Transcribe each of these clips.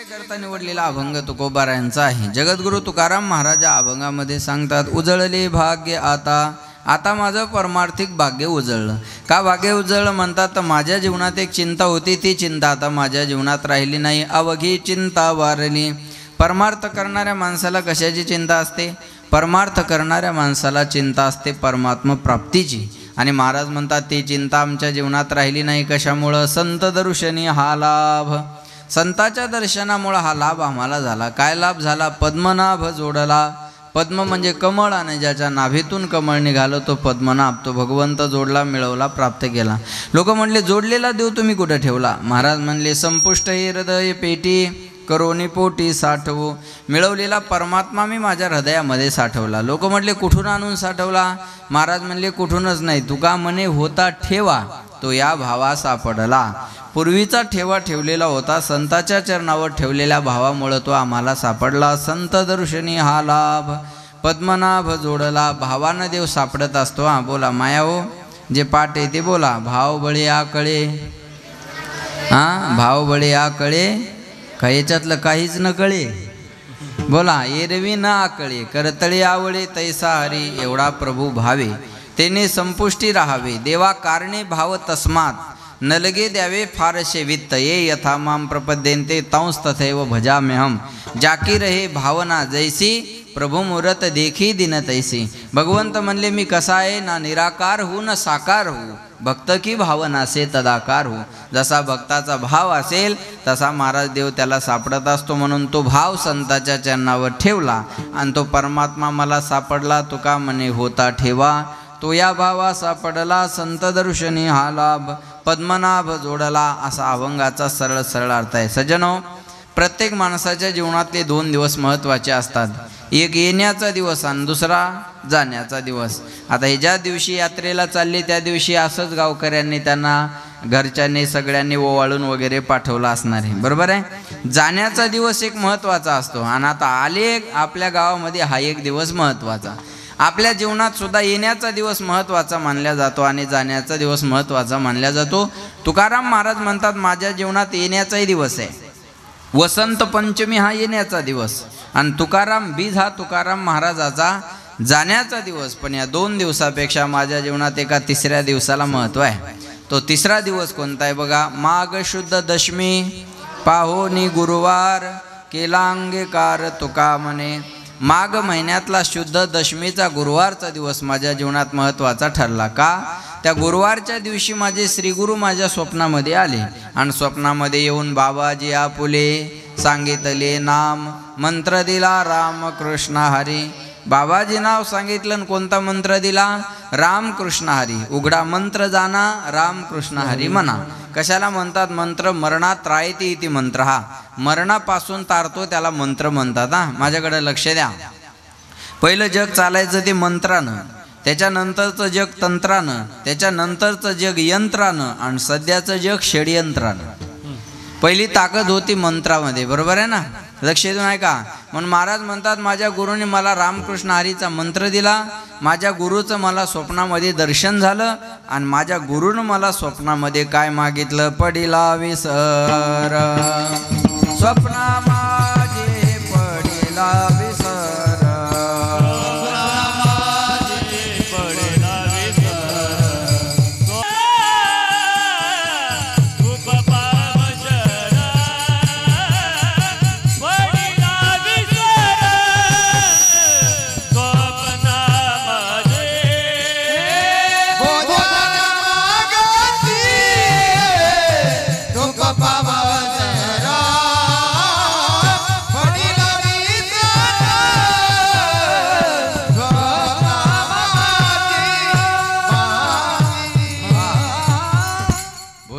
करता निवडलेला अभंग तुकोबारायांचा आहे. जगद्गुरु तुकाराम महाराज अभंगामध्ये सांगतात, उजळले भाग्य आता, आता माझं परमार्थिक भाग्य उजळलं. का भाग्य उजळलं म्हणतात, तर माझ्या जीवनात एक चिंता होती, ती चिंता आता माझ्या जीवनात राहिली नाही. अवघी चिंता वारली. परमार्थ करणाऱ्या माणसाला कशाची चिंता असते? परमार्थ करणाऱ्या माणसाला चिंता असते परमात्मा प्राप्तीची. आणि महाराज म्हणतात, ती चिंता आमच्या जीवनात राहिली नाही. कशामुळं? संत दर्शनी हा लाभ. संताच्या दर्शनामुळं हा लाभ आम्हाला झाला. काय लाभ झाला? पद्मनाभ जोडला. पद्म म्हणजे कमळ, आणि ज्याच्या नाभीतून कमळ निघालं तो पद्मनाभ, तो भगवंत जोडला, मिळवला, प्राप्त केला. लोक म्हणले, जोडलेला देव तुम्ही कुठे ठेवला? महाराज म्हणले, संपुष्ट हृदय पेटी करोनी पोटी साठवू. मिळवलेला परमात्मा मी माझ्या हृदयामध्ये साठवला. लोक म्हटले, कुठून आणून साठवला? महाराज म्हणले, कुठूनच नाही. तुका म्हणे होता ठेवा, तो या भावा सापडला. पूर्वीचा ठेवा ठेवलेला होता, संताच्या चरणावर ठेवलेल्या भावामुळं तो आम्हाला सापडला. संत दर्शनी हा लाभ, पद्मनाभ जोडला. भावानं देव सापडत असतो. हा बोला माया हो, जे पाठ आहे ते बोला. भाव बळे आकळे, भाव बळे आकळे, का याच्यातलं काहीच न कळे? बोला, एरवी न आकळे, करतळे आवळे, तैसा हरी एवढा प्रभू भावे, तेने संपुष्टी राहावे. देवा कारणे भाव तस्मात, न लगे द्यावे फारशे वित्त. ये यथा माम प्रपद्यन्ते तंस तथैव भजाम्यहम. जाकी रहे भावना जैसी, प्रभू मूरत देखी दिन तैसी. भगवंत म्हणले, मी कसा आहे? ना निराकार हो न साकार हो, भक्त की भावना से तदाकार हो. जसा भक्ताचा भाव असेल तसा महाराज देव त्याला सापडत असतो. म्हणून तो भाव संताच्या चरणावर ठेवला आणि तो परमात्मा मला सापडला. तुका म्हणे होता ठेवा, तो या भावा सापडला. संत दर्शनी हा लाभ, पद्मनाभ जोडला. असा अभंगाचा सरळ सरळ अर्थ आहे. सज्जनो, प्रत्येक माणसाच्या जीवनातले 2 दिवस महत्त्वाचे असतात. एक येण्याचा दिवस आणि दुसरा जाण्याचा दिवस. आता हे ज्या दिवशी यात्रेला चालले त्या दिवशी असंच गावकऱ्यांनी त्यांना घरच्यांनी सगळ्यांनी ओवाळून वगैरे पाठवलं असणार आहे, बरोबर आहे. जाण्याचा दिवस एक महत्त्वाचा असतो आणि आता आले आपल्या गावामध्ये हा एक दिवस महत्त्वाचा. आपल्या जीवनात सुद्धा येण्याचा दिवस महत्त्वाचा मानला जातो आणि जाण्याचा दिवस महत्त्वाचा मानला जातो. तुकाराम महाराज म्हणतात, माझ्या जीवनात येण्याचाही दिवस आहे. वसंत पंचमी हा येण्याचा दिवस आणि तुकाराम बीज हा तुकाराम महाराजाचा जाण्याचा दिवस. पण या 2 दिवसापेक्षा माझ्या जीवनात एका तिसऱ्या दिवसाला महत्त्व आहे. तो तिसरा दिवस कोणता आहे बघा. माघ शुद्ध दशमी पाहोनी गुरुवार, केला अंगीकार तुका म्हणे. माघ महिन्यातला शुद्ध दशमीचा गुरुवारचा दिवस माझ्या जीवनात महत्त्वाचा ठरला. का? त्या गुरुवारच्या दिवशी माझे श्रीगुरु माझ्या स्वप्नामध्ये आले आणि स्वप्नामध्ये येऊन बाबाजी आपुले सांगितले नाम, मंत्र दिला राम कृष्ण हरी. बाबाजी नाव सांगितलं आणि कोणता मंत्र दिला? राम कृष्ण हरी. उघडा मंत्र जाणा, राम कृष्ण हरी म्हणा. कशाला म्हणतात मंत्र? मरणात त्रायती इति मंत्र. हा मरणापासून तारतो त्याला मंत्र म्हणतात. हा माझ्याकडे लक्ष द्या. पहिलं जग चालायचं ते मंत्रानं, त्याच्यानंतरचं जग तंत्रानं, त्याच्यानंतरचं जग यंत्रानं आणि सध्याचं जग षडयंत्रानं. पहिली ताकद होती मंत्रामध्ये, बरोबर आहे ना? लक्ष देऊन आहे का? म्हणून महाराज म्हणतात, माझ्या गुरुने मला रामकृष्ण हरीचा मंत्र दिला. माझ्या गुरुचं मला स्वप्नामध्ये दर्शन झालं आणि माझ्या गुरुनं मला स्वप्नामध्ये काय मागितलं? पडिला विसर, स्वप्ना माझे पडिला विसर.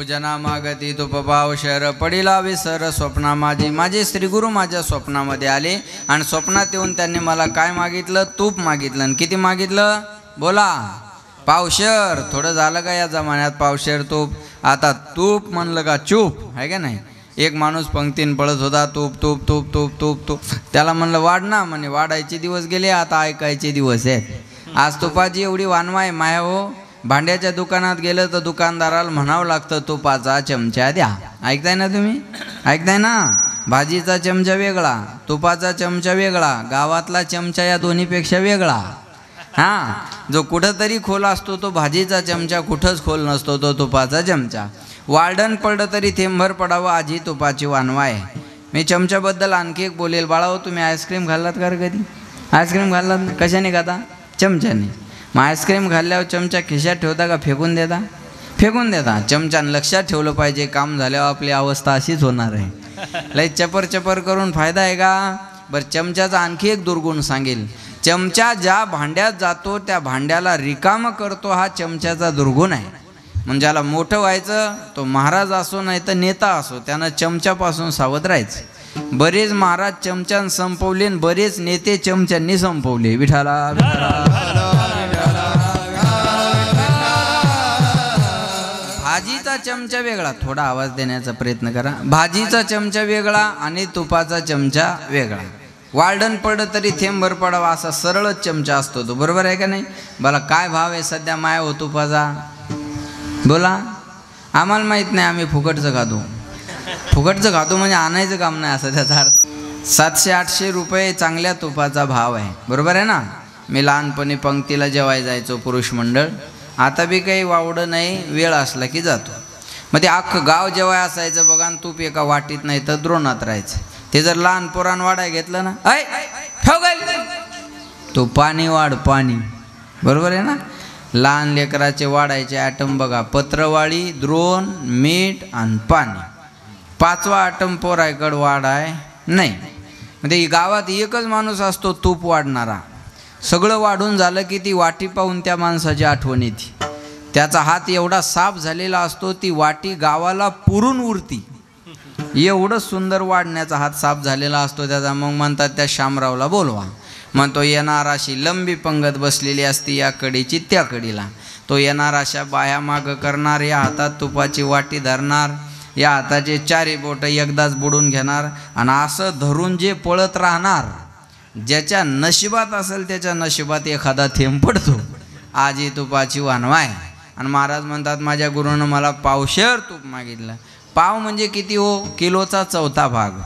जना मागती तुपपाव शर, पडिला विसर स्वप्ना माझी. माझे श्रीगुरु माझ्या स्वप्नामध्ये आले आणि स्वप्नात येऊन त्यांनी मला काय मागितलं? तूप मागितलं. आणि किती मागितलं? बोला. पावशर. थोडं झालं का या जमान्यात पावशर तूप? आता तूप म्हणलं का चूप, आहे का नाही? एक माणूस पंक्तीन पळत होता, तूप तूप तूप तूप तूप तूप. त्याला म्हणलं वाढ ना, म्हणे वाढायचे दिवस गेले, आता ऐकायचे दिवस आहेत. आज तुपाची एवढी वानवा आहे माया हो. भांड्याच्या दुकानात गेलं तर दुकानदाराला म्हणावं लागतं तुपाचा चमचा द्या. ऐकताय ना तुम्ही? ऐकताय ना? भाजीचा चमचा वेगळा, तुपाचा चमचा वेगळा, गावातला चमचा या दोन्हीपेक्षा वेगळा. हां, जो कुठंतरी खोल असतो तो भाजीचा चमचा, कुठंच खोल नसतो तो तुपाचा चमचा. वार्डन पडलं तरी थेंबभर पडावं आजी तुपाची वानवा आहे. मी चमच्याबद्दल आणखी एक बोलेल. बाळाओ, तुम्ही आईस्क्रीम खाल्लात का रे कधी? आईस्क्रीम खाल्लात? कशाने खाता? चमच्याने. मग आईस्क्रीम खाल्ल्यावर चमचा खिशात ठेवता का फेकून देता? फेकून देता. चमच्यानं लक्षात ठेवलं पाहिजे, काम झाल्यावर आपली अवस्था अशीच होणार आहे. लय चपर चपर करून फायदा आहे का? बरं, चमच्याचा आणखी एक दुर्गुण सांगेल. चमचा ज्या भांड्यात जातो त्या भांड्याला रिकामं करतो, हा चमच्याचा दुर्गुण आहे. म्हणजे ज्याला मोठं व्हायचं, तो महाराज असो नाही तर नेता असो, त्यानं चमच्यापासून सावध राहायचं. बरेच महाराज चमच्यानं संपवले, बरेच नेते चमच्यांनी संपवले. विठाला भाजीचा चमचा वेगळा, थोडा आवाज देण्याचा प्रयत्न करा. भाजीचा चमचा वेगळा आणि तुपाचा चमचा वेगळा. वार्डन पडलं तरी थेंबभर पडावा असा सरळच चमचा असतो तो. बरोबर आहे का नाही? मला काय भाव आहे सध्या माया हो तुपाचा? बोला. आम्हाला माहीत नाही, आम्ही फुकटचं खातो. फुकटचं खातो म्हणजे आणायचं काम नाही असं त्याचा अर्थ. 700-800 रुपये चांगल्या तुपाचा भाव आहे. बरोबर आहे ना? मी लहानपणी पंक्तीला जेवाय जायचो पुरुष मंडळ. आता बी काही वावडं नाही, वेळ असला की जातो. मग ते अख्खं गाव जेवाय असायचं बघा, आणि तूप एका वाटीत नाही तर द्रोणात राहायचं. ते जर लहान पोरान वाढाय घेतलं ना, ऐ ठेव गं तो पाणी वाढ पाणी. बरोबर आहे ना? लहान लेकराचे वाढायचे ॲटम बघा, पत्रवाळी, द्रोण, मीठ आणि पाणी. 5वा ॲटम पोरायकडं वाढाय नाही. म्हणजे गावात एकच माणूस असतो तूप वाढणारा. सगळं वाढून झालं की ती वाटी पाहून त्या माणसाची आठवण येते. त्याचा हात एवढा साफ झालेला असतो, ती वाटी गावाला पुरून उरती. एवढं सुंदर वाढण्याचा हात साफ झालेला असतो त्याचा. मग म्हणतात त्या शामरावला बोलवा. म्हणतो येणार अशी लंबी पंगत बसलेली असती या कडीची त्या कडीला. तो येणार अशा बाया मागं करणार, या हातात तुपाची वाटी धरणार, या हाताचे 4 बोटं एकदाच बुडून घेणार, आणि असं धरून जे पळत राहणार, ज्याच्या नशिबात असेल त्याच्या नशिबात एखादा थेंब पडतो. आज ही तुपाची वानवा आहे. आणि महाराज म्हणतात माझ्या गुरुनं मला पावशेर तूप मागितलं. पाव म्हणजे किती हो? किलोचा 1/4 भाग.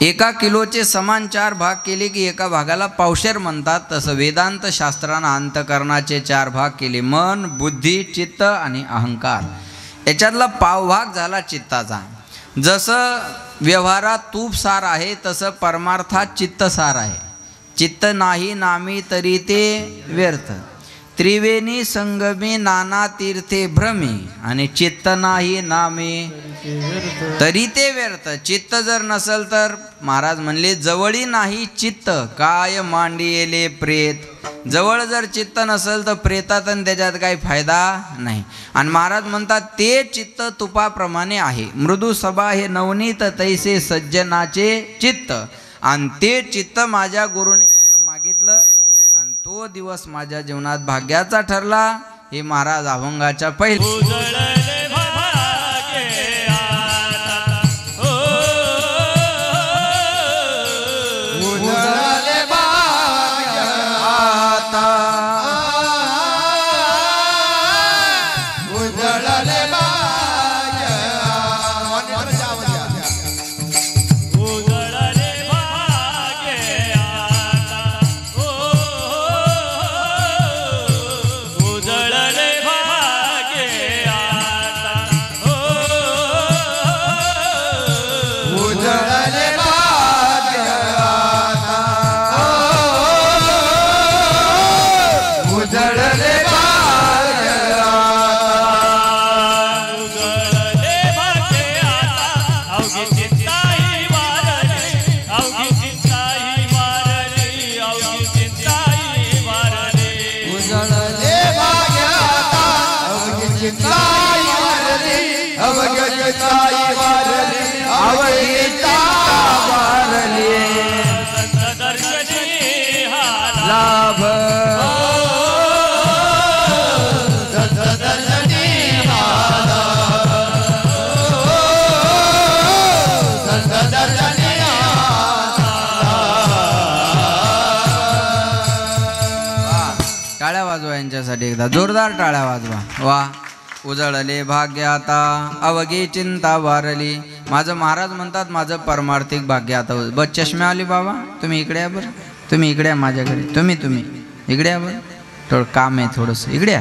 1 किलोचे समान 4 भाग केले की एका भागाला पावशेर म्हणतात. तसं वेदांत शास्त्रानं अंतकरणाचे 4 भाग केले. मन, बुद्धी, चित्त आणि अहंकार. याच्यातला पावभाग झाला चित्ताचा. जसं व्यवहारात तूप सार आहे तसं परमार्थात चित्त सार आहे. चित्त नाही नामी तरी ते व्यर्थ, त्रिवेणी संगमी नाना तीर्थे भ्रमी, आणि चित्त नाही नामे तरी ते व्यर्थ. चित्त जर नसल तर महाराज म्हणले जवळी नाही चित्त, काय मांडियेले प्रेत. जवळ जर चित्त नसेल तर प्रेतात आणि त्याच्यात काही फायदा नाही. आणि महाराज म्हणतात ते चित्त तुपाप्रमाणे आहे. मृदू सभा हे नवनीत तैसे सज्जनाचे चित्त. आणि ते चित्त माझ्या गुरुने मला मागितलं, आणि तो दिवस माझ्या जीवनात भाग्याचा ठरला. हे महाराज अभंगाच्या पहिले. टाळ्या वाजवा यांच्यासाठी एकदा जोरदार टाळ्या वाजवा. वा. उजळले भाग्य आता अवघी चिंता वारली, माझं महाराज म्हणतात माझं परमार्थिक भाग्य आता बस. चष्म्यावाली बाबा तुम्ही इकडे या बरं, तुम्ही इकडे या माझ्याकडे, तुम्ही इकडे या बरं, थोडं काम आहे थोडंसं, इकडे या.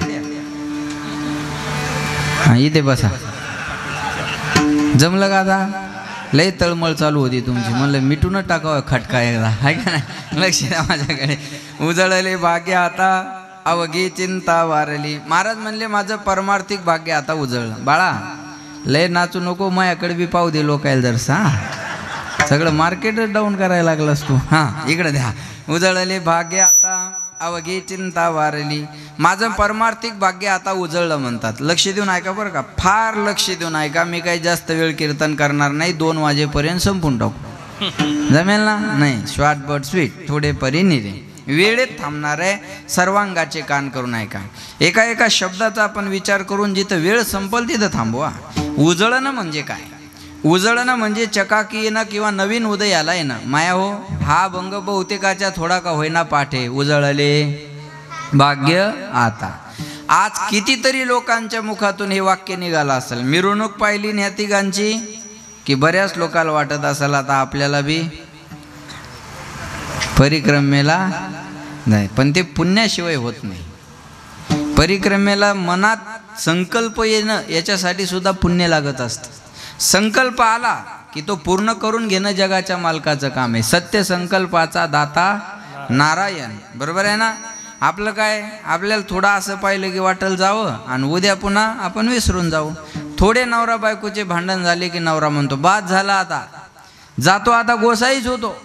हां इथे बसा. जमलं का आता? लय तळमळ चालू होती तुमची, म्हणलं मिटूनच टाकावं खटका एकदा, आहे का नाही? लक्ष द्या माझ्याकडे. उजळले भाग्य आता अवघी चिंता वारली. महाराज म्हणले माझं परमार्थिक भाग्य आता उजळलं. बाळा लय नाचू नको, माझ्याकडे बी पाहू दे लोकायला जरसा. सगळं मार्केटच डाऊन करायला लागलास तू. हां इकडे द्या. उजळले भाग्य आता अवघी चिंता वारली. माझं परमार्थिक भाग्य आता उजळलं म्हणतात. लक्ष देऊन ऐका बरं का, फार लक्ष देऊन ऐका. मी काही जास्त वेळ कीर्तन करणार नाही, 2 वाजेपर्यंत संपून टाकू. जमेल ना? नाही, शॉर्ट बट स्वीट, थोडे परी निरे. वेळेत थांबणार आहे, सर्वांगाचे कान करून ऐका. एका शब्दाचा आपण विचार करून जिथं वेळ संपल तिथं थांबवा. उजळणं म्हणजे काय? उजळणं म्हणजे चकाकी येणं किंवा नवीन उदय आला येणं. माया हो, हा भंग बहुतेकाच्या थोडा का होईना पाठे. उजळले भाग्य आता. आज कितीतरी लोकांच्या मुखातून हे वाक्य निघालं असेल. मिरवणूक पाहिली ह्या तिघांची की बऱ्याच लोकांना वाटत असेल आता आपल्याला बी परिक्रमेला नाही, पण ते पुण्याशिवाय होत नाही. परिक्रमेला मनात संकल्प येणं याच्यासाठी सुद्धा पुण्य लागत असतं. संकल्प आला की तो पूर्ण करून घेणं जगाच्या मालकाचं काम आहे. सत्य संकल्पाचा दाता नारायण. बरोबर आहे ना? आपलं काय, आपल्याला थोडं असं पाहिलं की वाटेल जावं आणि उद्या पुन्हा आपण विसरून जाऊ. थोडे नवरा बायकोचे भांडण झाले की नवरा म्हणतो बाद झाला आता जातो, आता गोसाईच होतो.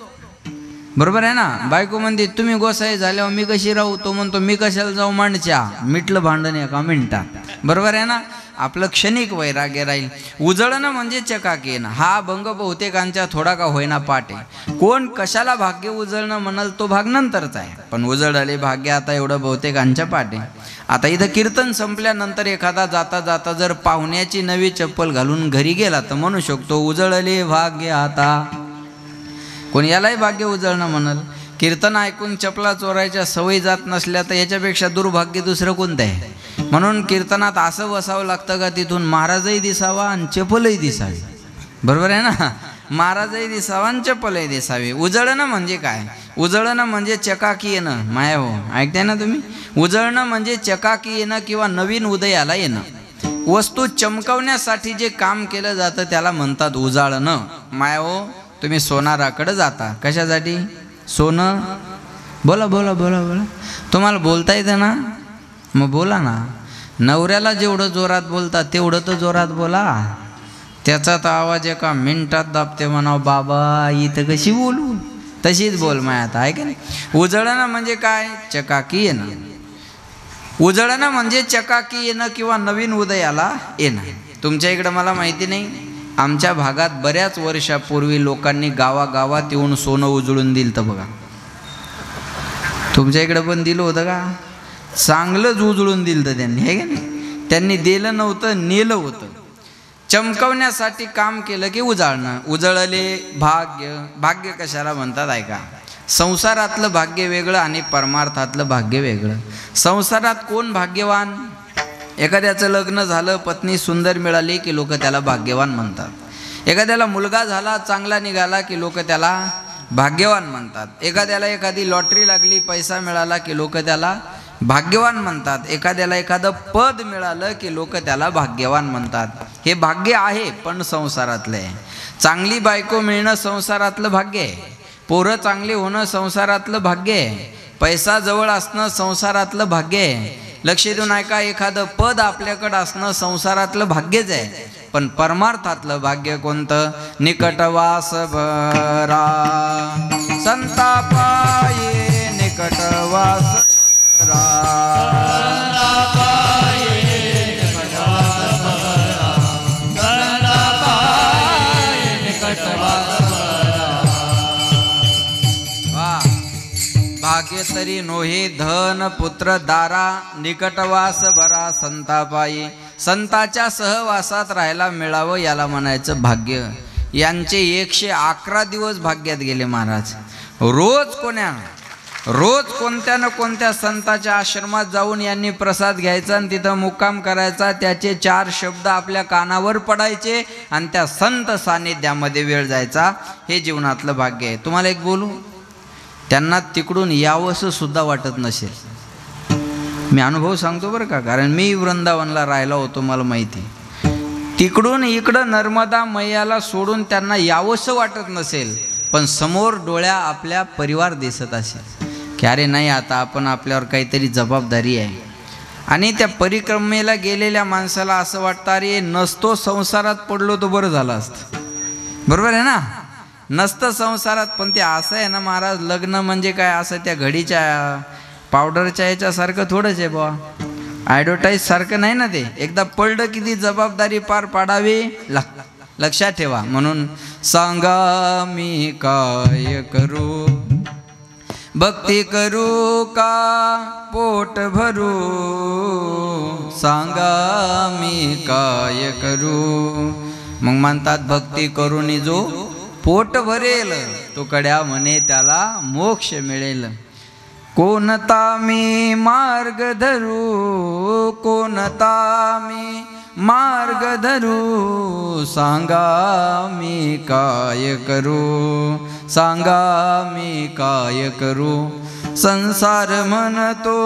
बरोबर आहे ना? बायको म्हणते तुम्ही गोसाई झाल्यावर मी कशी राहू? तो म्हणतो मी कशाला जाऊ मांडच्या, मिटलं भांडण एका मिनिटात. बरोबर आहे ना? आपलं क्षणिक वैराग्य राहील. उजळणं म्हणजे चकाकी येणं. हा भंग बहुतेकांच्या थोडा का होईना पाठ आहे. कोण कशाला भाग्य उजळणं म्हणाल तो भाग नंतरचा आहे, पण उजळले भाग्य आता एवढं बहुतेकांच्या पाठ आहे. आता इथं कीर्तन संपल्यानंतर एखादा जाता जाता जर पाहुण्याची नवी चप्पल घालून घरी गेला तर म्हणू शकतो उजळले भाग्य आता. कोण यालाही भाग्य उजळणं म्हणाल. कीर्तन ऐकून चपला चोरायच्या सवयी जात नसल्या तर याच्यापेक्षा दुर्भाग्य दुसरं कोणतं आहे? म्हणून कीर्तनात असं बसावं लागतं का तिथून महाराजही दिसावा आणि चपलही दिसावी. बरोबर आहे ना? महाराजही दिसावा आणि चपलही दिसावी. उजळणं म्हणजे काय? उजळणं म्हणजे चकाकी येणं. माया हो, ऐकताय ना तुम्ही? उजळणं म्हणजे चकाकी येणं किंवा नवीन उदयाला येणं. वस्तू चमकवण्यासाठी जे काम केलं जातं त्याला म्हणतात उजाळणं. माया हो, तुम्ही सोनाराकडे जाता कशासाठी? सोनं. बोला बोला बोला बोला. तुम्हाला बोलता येतं ना? मग बोला ना. नवऱ्याला जेवढं जोरात बोलता तेवढं तर जोरात बोला. त्याचा तर आवाज एका मिनिटात दाबते म्हणावं बाबा इथं कशी बोलू, तशीच बोल माय आता, आहे का नाही? उजळणं म्हणजे काय? चकाकी येणं. उजळणं म्हणजे चकाकी येणं किंवा नवीन उदयाला येणं. तुमच्या इकडं मला माहिती नाही, आमच्या भागात बऱ्याच वर्षापूर्वी लोकांनी गावागावात येऊन सोनं उजळून दिलं तर बघा. तुमच्या इकडं पण दिलं होतं का? चांगलंच उजळून दिलं तर त्यांनी, हे का नाही? त्यांनी दिलं नव्हतं, नेलं होतं. चमकवण्यासाठी काम केलं की उजाळणं. उजळले भाग्य. भाग्य कशाला म्हणतात ऐका. संसारातलं भाग्य वेगळं आणि परमार्थातलं भाग्य वेगळं. संसारात कोण भाग्यवान? एखाद्याचं लग्न झालं, पत्नी सुंदर मिळाली की लोक त्याला भाग्यवान म्हणतात. एखाद्याला मुलगा झाला, चांगला निघाला की लोक त्याला भाग्यवान म्हणतात. एखाद्याला एखादी लॉटरी लागली, पैसा मिळाला की लोक त्याला भाग्यवान म्हणतात. एखाद्याला एखादं पद मिळालं की लोक त्याला भाग्यवान म्हणतात. हे भाग्य आहे पण संसारातलं आहे. चांगली बायको मिळणं संसारातलं भाग्य आहे. पोरं चांगली होणं संसारातलं भाग्य आहे. पैसा जवळ असणं संसारातलं भाग्य आहे. लक्ष देऊन ऐका, एखादं पद आपल्याकडं असणं संसारातलं भाग्यच आहे, पण परमार्थातलं भाग्य कोणतं? निकटवास भरा संतापाये निकटवास भरा. भाग्य तरी नोहे धन पुत्र दारा निकटवास भरा संतापायी. संताच्या सहवासात राहायला मिळावं याला म्हणायचं भाग्य. यांचे 111 दिवस भाग्यात गेले महाराज. रोज कोण्या रोज कोणत्या ना कोणत्या संताच्या आश्रमात जाऊन यांनी प्रसाद घ्यायचा आणि तिथं मुक्काम करायचा, त्याचे 4 शब्द आपल्या कानावर पडायचे आणि त्या संत सानिध्यामध्ये वेळ जायचा. हे जीवनातलं भाग्य आहे. तुम्हाला एक बोलू, त्यांना तिकडून यावंसं सुद्धा वाटत नसेल. मी अनुभव सांगतो बरं का, कारण मी वृंदावनला राहिला होतो, मला माहिती. तिकडून इकडं नर्मदा मैयाला सोडून त्यांना यावंसं वाटत नसेल, पण समोर डोळ्या आपल्या परिवार दिसत असेल की अरे नाही, आता आपण आपल्यावर काहीतरी जबाबदारी आहे. आणि त्या परिक्रमेला गेलेल्या माणसाला असं वाटतं अरे नसतो संसारात पडलो तो बरं झालं असतं. बरोबर आहे ना, नसतं संसारात. पण ते असं आहे ना महाराज, लग्न म्हणजे काय असं त्या घडीच्या पावडरच्या याच्यासारखं थोडंच आहे बुवा, ॲडव्हर्टाईज सारखं नाही ना ते. एकदा पडलं की ती जबाबदारी पार पाडावी लक्षात ठेवा. म्हणून सांगा मी काय करू, भक्ती करू का पोट भरू, सांगा मी काय करू. मग म्हणतात भक्ती करून जो पोट भरेल तो कड्या म्हणे त्याला मोक्ष मिळेल. कोणता मी मार्ग धरू, कोणता मी मार्ग धरू, सांगा मी काय करू, सांगा मी काय करू. संसार म्हणतो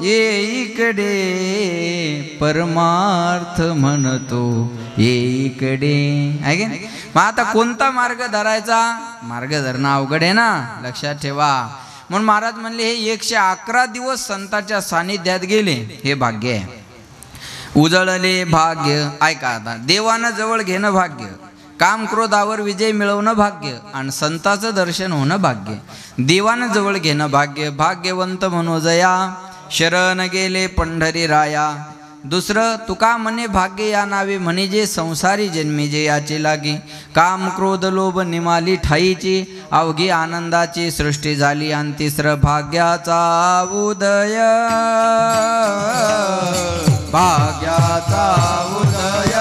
ये इकडे, परमार्थ म्हणतो ये इकडे. आहे की? मग आता कोणता मार्ग धरायचा? मार्ग धरणं अवघड आहे ना, लक्षात ठेवा. म्हणून महाराज म्हणले हे 111 दिवस संताच्या सानिध्यात गेले, हे भाग्य आहे. उजळले भाग्य. ऐका आता, देवानं जवळ घेणं भाग्य, काम क्रोधावर विजय मिळवणं भाग्य, आणि संताचं दर्शन होणं भाग्य. देवानं जवळ घेणं भाग्य. भाग्यवंत मनोजया शरण गेले पंढरी राया. दुसरं तुका म्हणे भाग्य या नावे, म्हणे जे संसारी जन्मी जे याचे लागी. काम क्रोध लोभ निमाली ठाईची, अवघी आनंदाची सृष्टी झाली. आणि तिसरं भाग्याचा उदय, भाग्याचा उदय,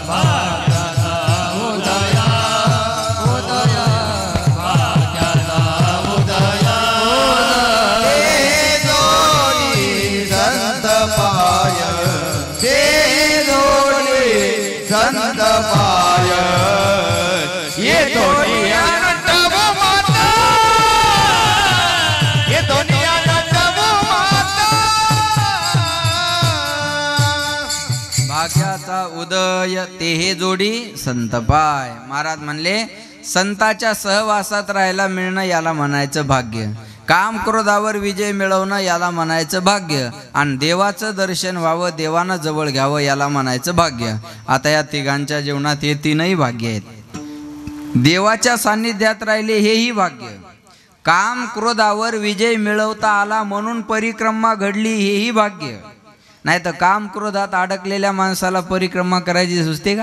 भाग्याचा उदय, उदय, भाग्याचा उदय. हे जोडी संत पाय, हे जोडी संत पाय, ये जोडी भाग्याचा उदय, ते हे जोडी संत पाय. महाराज म्हणले संताच्या सहवासात राहायला मिळणं याला म्हणायचं भाग्य, काम क्रोधावर विजय मिळवणं याला म्हणायचं भाग्य, आणि देवाचं दर्शन व्हावं, देवानं जवळ घ्यावं याला म्हणायचं भाग्य. आता या तिघांच्या जीवनात हे 3ही भाग्य आहेत. देवाच्या सान्निध्यात राहिले हेही भाग्य, काम क्रोधावर विजय मिळवता आला म्हणून परिक्रमा घडली हेही भाग्य. नाही तर काम क्रोधात अडकलेल्या माणसाला परिक्रमा करायची सुचते का?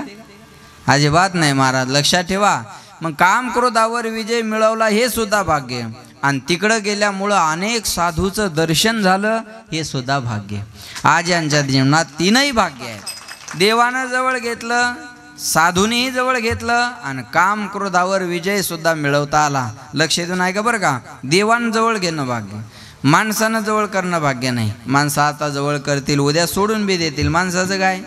अजिबात नाही महाराज, लक्षात ठेवा. मग काम क्रोधावर विजय मिळवला हे सुद्धा भाग्य, आणि तिकडं गेल्यामुळं अनेक साधूचं दर्शन झालं हे सुद्धा भाग्य. आज यांच्या जीवनात 3ही भाग्य आहेत. देवानं जवळ घेतलं, साधूनेही जवळ घेतलं, आणि काम क्रोधावर विजय सुद्धा मिळवता आला. लक्ष देऊन ऐका बरं का. देवानं जवळ घेणं भाग्य, माणसानं जवळ करणं भाग्य नाही. माणसं आता जवळ करतील, उद्या सोडून भी देतील. माणसाचं काय?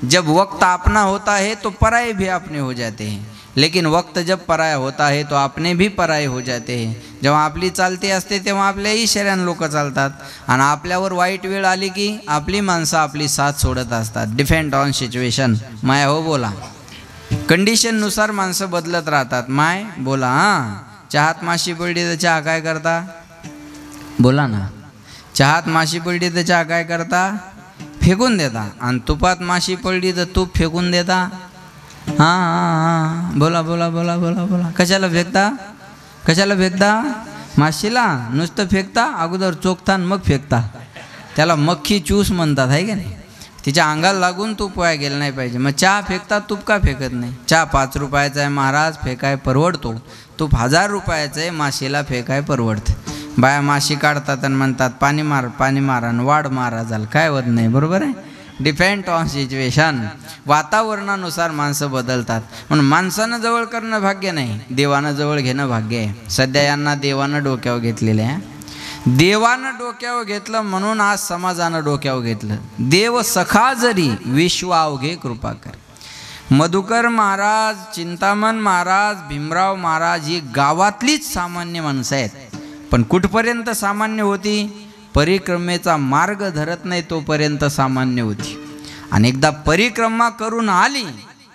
जब वक्त अपना होता है तो पराये भी अपने हो जाते हैं, लेकिन वक्त जब पराया होता है तो अपने भी पराये हो जाते हैं. जेव्हा आपली चालती असते तेव्हा आपल्या इशाऱ्यानं लोक चालतात, आणि आपल्यावर वाईट वेळ आली की आपली माणसं आपली साथ सोडत असतात. Depend on situation. माय हो बोला, कंडिशननुसार माणसं बदलत राहतात. माय बोला. हां, चहात माशी पडली तर चहा काय करता? बोला ना. चहात माशी पडली तर चहा काय करता? फेकून देता. आणि तुपात माशी पडली तर तूप फेकून देता. हां हां हां, बोला बोला बोला बोला बोला. कशाला फेकता? कशाला फेकता? माशीला नुसतं फेकता, अगोदर चोखता मग फेकता. त्याला मक्खी चूस म्हणतात, आहे का नाही? तिच्या अंगाला लागून तूप वाया गेलं नाही पाहिजे. मग चहा फेकता, तूप का फेकत नाही? चहा 5 रुपयाचा आहे महाराज, फेकाय परवडतो. तूप 1000 रुपयाचं आहे, माशीला फेकाय परवडतं. बाया माशी काढतात आणि म्हणतात पाणी मार पाणी मारा आणि वाढ मारा झालं, काय होत नाही. बरोबर आहे. Depend on situation. वातावरणानुसार माणसं बदलतात. म्हणून माणसानं जवळ करणं भाग्य नाही, देवानं जवळ घेणं भाग्य आहे. सध्या यांना देवानं डोक्यावर घेतलेलं आहे. देवानं डोक्यावर घेतलं म्हणून आज समाजानं डोक्यावर घेतलं. देव सखा जरी विश्व अवघे कृपा कर. मधुकर महाराज, चिंतामण महाराज, भीमराव महाराज ही गावातलीच सामान्य माणसं आहेत. पण कुठपर्यंत सामान्य होती? परिक्रमेचा मार्ग धरत नाही तोपर्यंत सामान्य होती. आणि एकदा परिक्रमा करून आली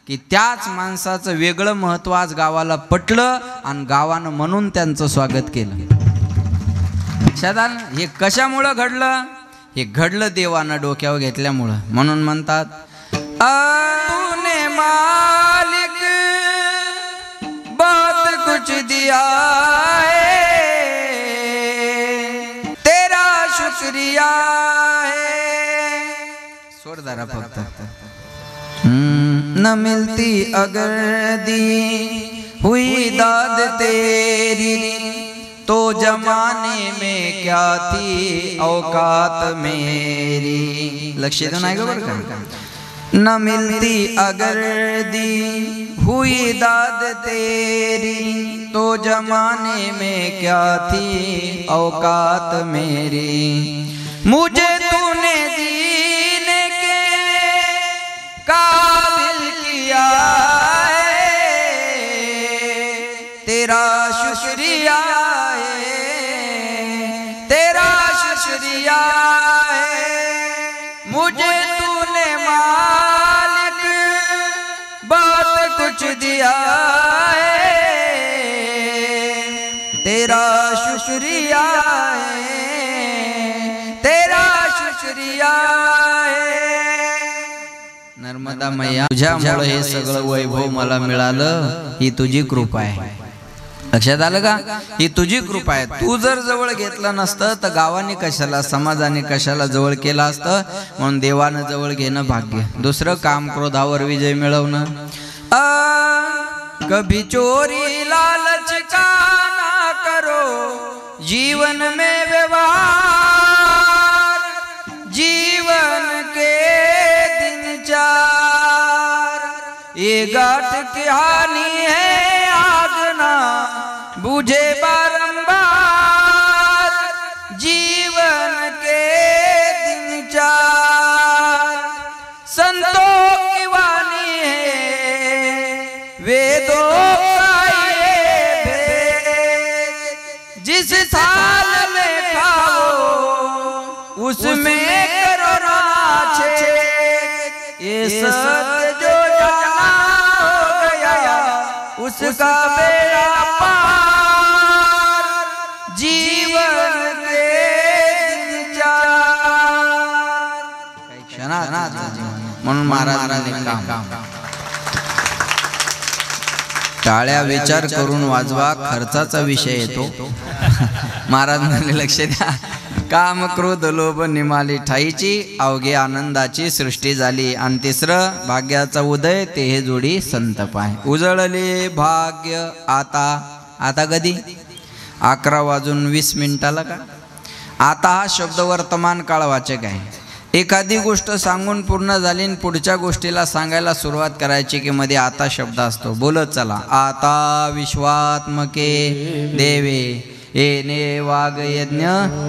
की त्याच माणसाचं वेगळं महत्त्व आज गावाला पटलं आणि गावानं म्हणून त्यांचं स्वागत केलं. हे कशामुळं घडलं? हे घडलं देवानं डोक्यावर घेतल्यामुळं. म्हणून म्हणतात तूने मालिक बहुत कुछ दिया है, तेरा शुक्रिया है. सोड जरा फक्त. न मिलती अगर दी हुई दाद तेरी, तो जमाने में क्या थी औकात मेरी. लक्ष देऊन आहे बरं का. न मिलती अगर दी हुई दाद तेरी, तो जमाने में क्या थी औकात मेरी. मुझे तूने जीने के काबिल किया है, तेरा शुक्रिया है, तेरा शुक्रिया है. मुझे तूने मालिक बहुत कुछ दिया है, तेरा शुक्रिया है, तेरा शुक्रिया है. नर्मदा मैया, तुझ्यामुळे हे सगळं वैभव मला मिळालं, ही तुझी कृपा आहे. लक्षात आलं का? ही तुझी कृपा आहे. तू जर जवळ घेतलं नसतं तर गावाने कशाला, समाजाने कशाला जवळ केलं असतं. म्हणून देवानं जवळ घेणं भाग्य. दुसरं काम क्रोधावर विजय मिळवणं. कभी चोरी लालच का ना करो जीवन में व्यवहार, जीवन के दिन चार, ये गाठ की हानि है आग ना बुझे बारंबार, जीवन के दिन चार. संतों की वाणी है वेदों का ये भेद, जिस साल में खाओ उसमें करो नाचे, ये सत्य जो जाना हो गया उसका बेड़ा पार, जीवन के दिन चार. काही क्षणात म्हणून महाराजांनी काम. टाळ्या विचार करून वाजवा, खर्चाचा विषय येतो. महाराज म्हणाले लक्ष द्या. काम क्रोध लोभ निमाली ठाईची, अवघे आनंदाची सृष्टी झाली. आणि तिसरं भाग्याचा उदय, ते हे जोडी संत पाय. उजळले भाग्य आता. आता कधी? 11:20 का? आता हा शब्द वर्तमान काळवाचक आहे. एखादी गोष्ट सांगून पूर्ण झाली आणि पुढच्या गोष्टीला सांगायला सुरुवात करायची की मध्ये आता शब्द असतो. बोलत चला. आता विश्वात्मके देवे येणे वाग यज्ञ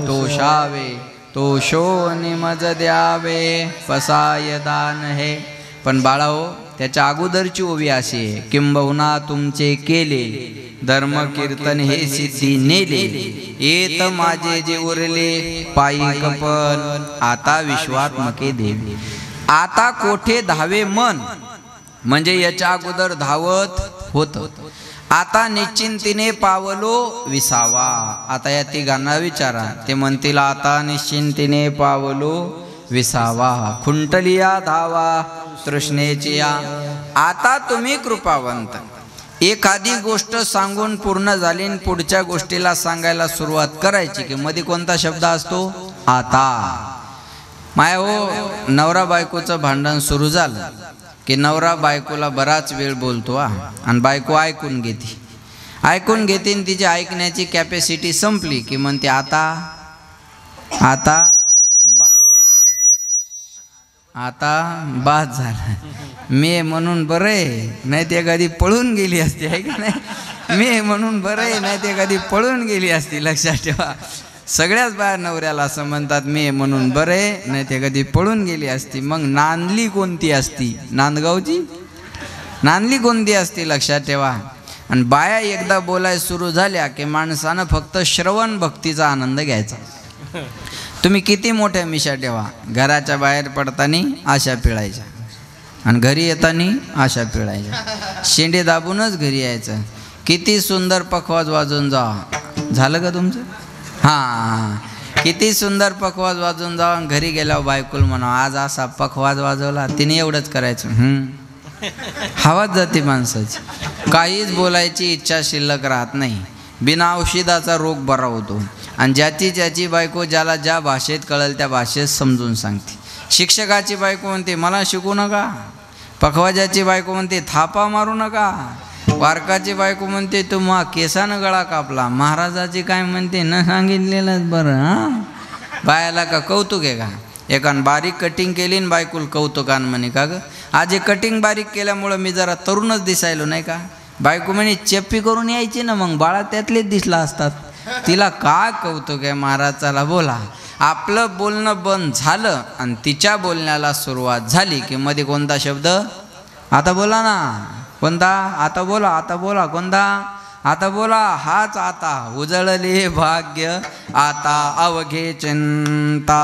तोषावे, तोषो निमज द्यावे पसाय दान हे. पण बाळाओ, त्याच्या अगोदरची ओवी अशी आहे, किंबहुना तुमचे केले धर्म कीर्तन हे सिद्धी नेले, येत माझे जे उरले पायी कपन, आता विश्वात्मके देवी. आता कोठे धावे मन, म्हणजे याच्या अगोदर धावत होत. आता निश्चिंतीने पावलो विसावा. आता या तिघांना विचारा, ते म्हणतील आता निश्चिंतीने पावलो विसावा. खुंटलिया धावा तृष्णेची या. आता तुम्ही कृपावंत. एखादी गोष्ट सांगून पूर्ण झाली, पुढच्या गोष्टीला सांगायला सुरुवात करायची की मध्ये कोणता शब्द असतो? आता. माया हो, नवरा बायकोचं भांडण सुरू झालं की नवरा बायकोला बराच वेळ बोलतो आणि बायको ऐकून घेते. ऐकून घेते आणि तिची ऐकण्याची कॅपॅसिटी संपली की म्हणते आता आता. आता बाद झाला. मी म्हणून बरं आहे, नाही ते कधी पळून गेली असती, आहे का नाही? मी म्हणून बरं आहे, नाही ते कधी पळून गेली असती. लक्षात ठेवा, सगळ्याच बाहेर नवऱ्याला असं म्हणतात, मी म्हणून बरं आहे, नाही ते कधी पळून गेली असती. मग नांदली कोणती असती? नांदगावची नांदली कोणती असती? लक्षात ठेवा. आणि बाया एकदा बोलाय सुरू झाल्या की माणसानं फक्त श्रवण भक्तीचा आनंद घ्यायचा. तुम्ही किती मोठ्या मिशा ठेवा, घराच्या बाहेर पडताना आशा पिळायच्या आणि घरी येताना आशा पिळायच्या. शेंडे दाबूनच घरी यायचं. किती सुंदर पखवाज वाजून जा. झालं का तुमचं? हां, किती सुंदर पखवाज वाजून जावा. घरी गेल्यावर बायकोल म्हणा, आज असा पखवाज वाजवला. तिने एवढंच करायचं. हवाच जाते माणसाची. काहीच बोलायची इच्छा शिल्लक राहत नाही. बिना औषधाचा रोग बरा होतो. आणि ज्याची ज्याची बायको ज्याला ज्या भाषेत कळेल त्या भाषेत समजून सांगते. शिक्षकाची बायको म्हणते मला शिकू नका. पखवाजाची बायको म्हणते थापा मारू नका. वारकाची बायको म्हणते तू केसानं गळा कापला. महाराजाची काय म्हणते न सांगितलेलंच बरं. हां, बायाला का कौतुक आहे का? एकान बारीक कटिंग केली आणि बायकुल कौतुकान म्हणे का ग आज हे कटिंग बारीक केल्यामुळं मी जरा तरुणच दिसायलो नाही का? बायको म्हणे चप्पी करून यायची ना, मग बाळा त्यातलेच दिसला असतात. तिला काय कौतुक आहे महाराज. चला बोला. आपलं बोलणं बंद झालं आणि तिच्या बोलण्याला सुरुवात झाली की मध्ये कोणता शब्द? आता बोला ना. कोणता? आता बोला. आता बोला. कोणता? आता बोला. हाच आता. उजळले भाग्य आता अवघे चिंता,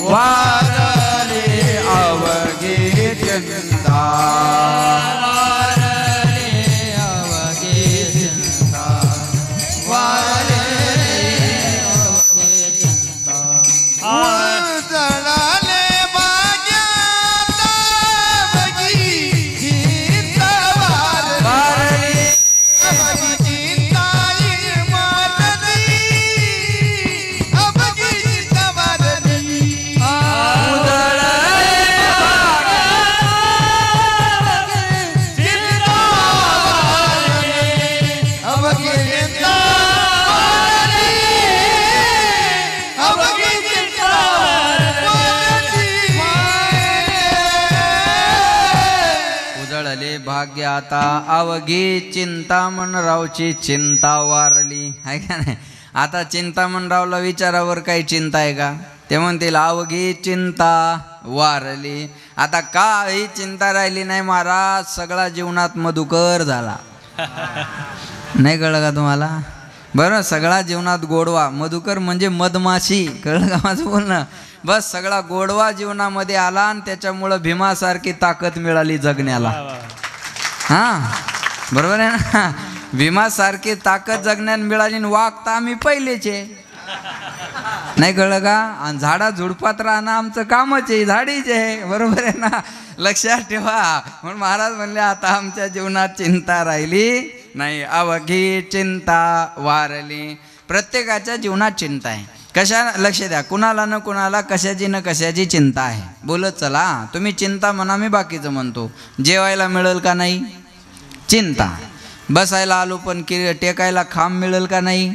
वारले अवघे चिंता, वारले अवघे चिंता, वारले अवघे चिंता. उजळले भाग्य आता अवघे चिंता, वारले अवघे चिंता, वारले अवघे चिंता, वारले भाग्य आता अवघी चिंतामणरावची चिंता वारली. आहे का नाही? आता चिंतामणरावला विचारावर काही चिंता आहे का? ते म्हणतील अवघी चिंता वारली. आता काही चिंता राहिली नाही महाराज. सगळा जीवनात मधुकर झाला. नाही कळलं का तुम्हाला? बरं, सगळा जीवनात गोडवा. मधुकर म्हणजे मधमाशी. कळलं का माझं बोलणं? बस सगळा गोडवा जीवनामध्ये आला आणि त्याच्यामुळं भीमासारखी ताकद मिळाली जगण्याला. हां, बरोबर आहे ना? भीमासारखी ताकद जगण्यात मिळाली. वागता आम्ही पहिलेचे. नाही कळलं का? आणि झाडा झुडपात राहणं आमचं कामच आहे. झाडीचे आहे. बरोबर आहे ना? लक्षात ठेवा. म्हणून महाराज म्हणले आता आमच्या जीवनात चिंता राहिली नाही. अवघी चिंता वारली. प्रत्येकाच्या जीवनात चिंता आहे. कशा? लक्ष द्या. कुणाला न कुणाला कशाची न कशाची चिंता आहे. बोलत चला. तुम्ही चिंता म्हणा, मी बाकीचं म्हणतो. जेवायला मिळेल का नाही? चिंता. बसायला आलो पण टेकायला खांब मिळेल का नाही?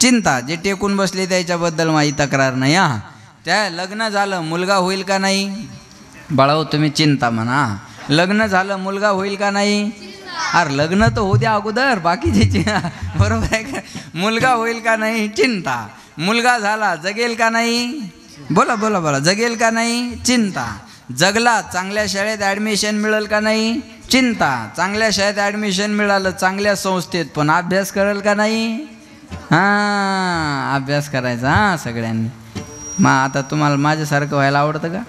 चिंता. जे टेकून बसले त्याच्याबद्दल माझी तक्रार नाही. हां, त्या लग्न झालं मुलगा होईल का नाही? बाळाओ तुम्ही चिंता म्हणा. लग्न झालं मुलगा होईल का नाही? अरे लग्न तर होऊ द्या अगोदर, बाकीची. बरोबर आहे का? मुलगा होईल का नाही? चिंता. मुलगा झाला जगेल का नाही? बोला बोला बोला. जगेल का नाही? चिंता. जगला चांगल्या शाळेत ॲडमिशन मिळेल का नाही? चिंता. चांगल्या शाळेत ॲडमिशन मिळालं, चांगल्या संस्थेत, पण अभ्यास करेल का नाही? हां, अभ्यास करायचा. हां, सगळ्यांनी. मग आता तुम्हाला माझ्यासारखं व्हायला आवडतं का?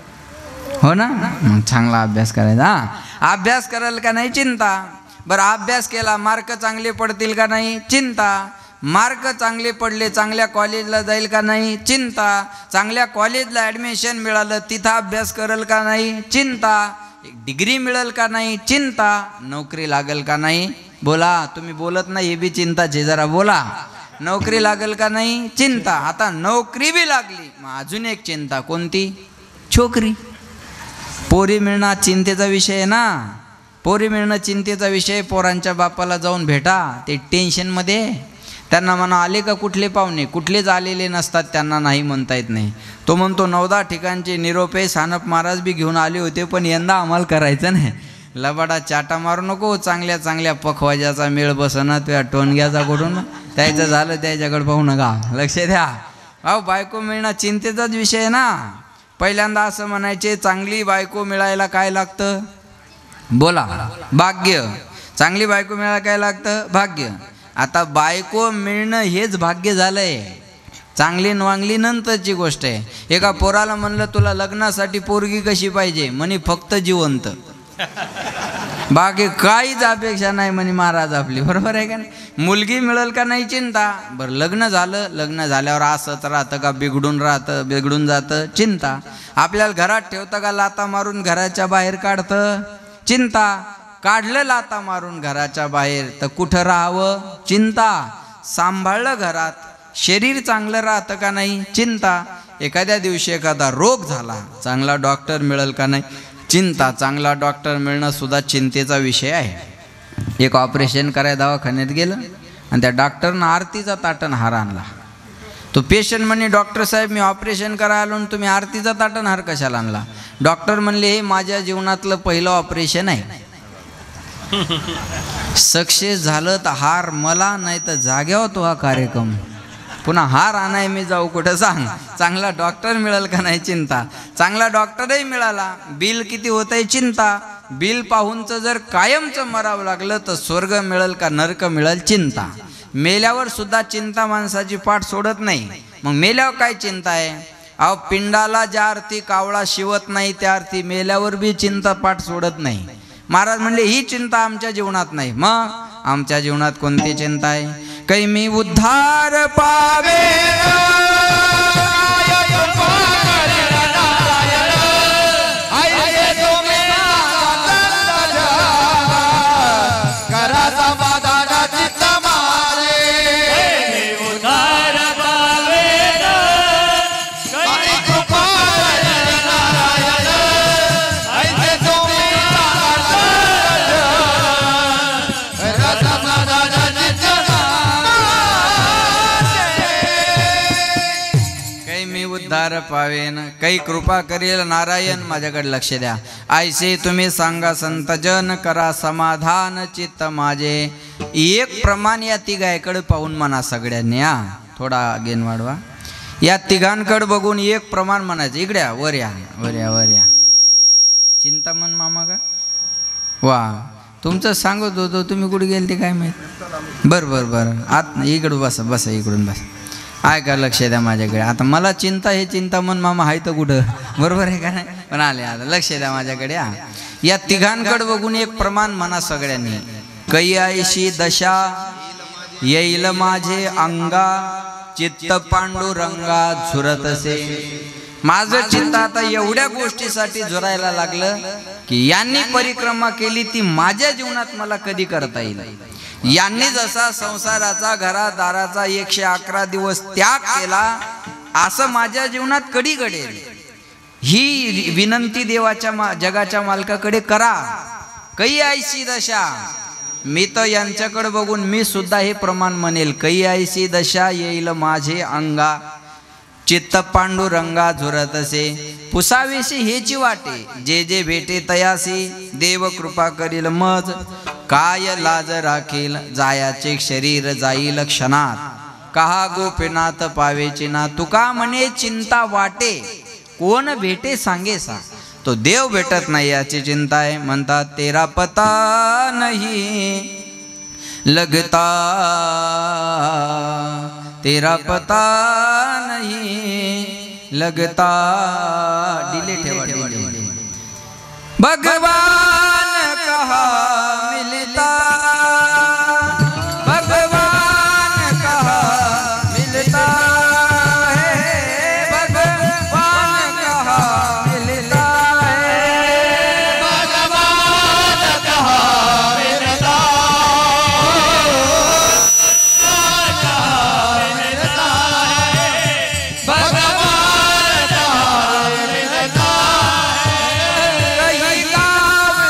हो ना? मग चांगला अभ्यास करायचा. हां, अभ्यास करेल का नाही? चिंता. बरं, अभ्यास केला, मार्क चांगले पडतील का नाही? चिंता. मार्क चांगले पडले, चांगल्या कॉलेजला जाईल का नाही? चिंता. चांगल्या कॉलेजला ॲडमिशन मिळालं, तिथं अभ्यास करेल का नाही? चिंता. एक डिग्री मिळेल का नाही? चिंता. नोकरी लागेल का नाही? बोला. तुम्ही बोलत नाही, हे बी चिंताचे. जरा बोला. नोकरी लागेल का नाही? चिंता. आता नोकरी बी लागली, मग अजून एक चिंता. कोणती? छोकरी. पोरी मिळणं चिंतेचा विषय आहे ना. पोरी मिळणं चिंतेचा विषय. पोरांच्या बापाला जाऊन भेटा, ते टेन्शनमध्ये. त्यांना म्हणा आले का कुठले पाहुणे, कुठलेच आलेले नसतात त्यांना नाही म्हणता येत नाही. तो म्हणतो 9-10 ठिकाणचे निरोपे सानप महाराज बी घेऊन आले होते, पण यंदा आम्हाला करायचं नाही. लबाडा चाटा मारू नको, चांगल्या चांगल्या पखवाजाचा मेळ बसना तुझ्या टोनग्याचा कुठून, त्याचं झालं त्याच्याकडे पाहू नका. लक्ष द्या अहो, बायको मिळणं चिंतेचाच विषय आहे ना. पहिल्यांदा असं म्हणायचे चांगली बायको मिळायला काय लागतं, बोला, भाग्य. चांगली बायको मिळायला काय लागतं, भाग्य. आता बायको मिळणं हेच भाग्य झालंय, चांगली वांगली नंतरची गोष्ट आहे. एका पोराला म्हणलं तुला लग्नासाठी पोरगी कशी पाहिजे, म्हणे फक्त जिवंत, बाकी काहीच अपेक्षा नाही म्हणे महाराज आपली. बरोबर आहे का नाही. मुलगी मिळेल का नाही चिंता, बरं लग्न झालं, लग्न झाल्यावर असंच राहतं का बिघडून जातं चिंता. आपल्याला घरात ठेवतं का लाता मारून घराच्या बाहेर काढतं चिंता. काढलं लाता मारून घराच्या बाहेर तर कुठं राहावं चिंता. सांभाळलं घरात शरीर चांगलं राहतं का नाही चिंता. एखाद्या दिवशी एखादा रोग झाला, चांगला डॉक्टर मिळेल का नाही चिंता. चांगला डॉक्टर मिळणं सुद्धा चिंतेचा विषय आहे. एक ऑपरेशन करायला दवाखान्यात गेलं आणि त्या डॉक्टरनं आरतीचा ताटणहार आणला. तो पेशंट म्हणे डॉक्टर साहेब मी ऑपरेशन करायला आलो आणि तुम्ही आरतीचा ताटणहार कशाला आणला. डॉक्टर म्हणले हे माझ्या जीवनातलं पहिलं ऑपरेशन आहे, सक्सेस झालं तर हार मला, नाही तर जाग्यावर तो हा कार्यक्रम. पुन्हा हार आणाय मी जाऊ कुठं सांग. चांगला डॉक्टर मिळेल का नाही चिंता. चांगला डॉक्टरही मिळाला, बिल किती होतंय चिंता. बिल पाहूनच जर कायमचं मरावं लागलं तर स्वर्ग मिळेल का नरक मिळेल चिंता. मेल्यावर सुद्धा चिंता माणसाची पाठ सोडत नाही. मग मेल्यावर काय चिंता आहे. अहो पिंडाला ज्या अर्थी कावळा शिवत नाही त्या अर्थी मेल्यावर बी चिंता पाठ सोडत नाही. महाराज म्हणले ही चिंता आमच्या जीवनात नाही. मग आमच्या जीवनात कोणती चिंता आहे. कै मी उद्धार पावे उद्धार पावेन, काही कृपा करेल नारायण माझ्याकडे लक्ष द्या. ऐसे तुम्ही सांगा संत जन करा समाधान चित्त माझे. एक प्रमाण या तिघाकडे पाहून म्हणा सगळ्यांनी. थोडा गेन वाढवा. या तिघांकडे बघून एक प्रमाण म्हणायचं. इकड्या वर या वर या वर या. चिंतामण मामा का वा तुमचं सांगत होतो, तुम्ही कुठे गेले ते काय माहित. बरं आत इकडं बसा इकडून बसा. ऐका लक्ष द्या माझ्याकडे. आता मला चिंता हे चिंतामण मामा आहे तर कुठं, बरोबर आहे का नाही. पण आले आता लक्ष द्या माझ्याकडे. या तिघांकडे बघून एक प्रमाण म्हणा सगळ्यांनी. कैयाशी दशा येईल माझे अंगा, चित्त पांडुरंगा झुरतसे. माझं चिंता आता एवढ्या गोष्टीसाठी झुरायला लागलं की यांनी परिक्रमा केली ती माझ्या जीवनात मला कधी करता येईल. यांनी जसा संसाराचा घरादाराचा 111 दिवस त्याग केला असं माझ्या जीवनात कधी घडेल. ही विनंती देवाच्या जगाच्या मालकाकडे करा. कैयाशी दशा. मी तर यांच्याकडे बघून मी सुद्धा हे प्रमाण म्हणेल. कैयाशी दशा येईल माझे अंगा, चित्त पांडुरंगा झुरतसे. पुसावेशी हेची वाटे, जे जे भेटे तयासी. देव कृपा करील मज, काय लाज राखील. जायाचे शरीर जाईल क्षणात, कहा गोपीनाथ पावेची ना. तुका म्हणे चिंता वाटे, कोण भेटे सांगे सा. तो देव भेटत नाही याची चिंता आहे. म्हणतात तेरा पता नहीं लगता, तेरा पता नहीं लगता. डिले ठेवा डिले. भगवान कहा मिलता, भगवान कहा मिलता है, भगवान कहा मिलता है, भगवान कहा मिलता है, भगवान कहा मिलता है. कहीं गाँव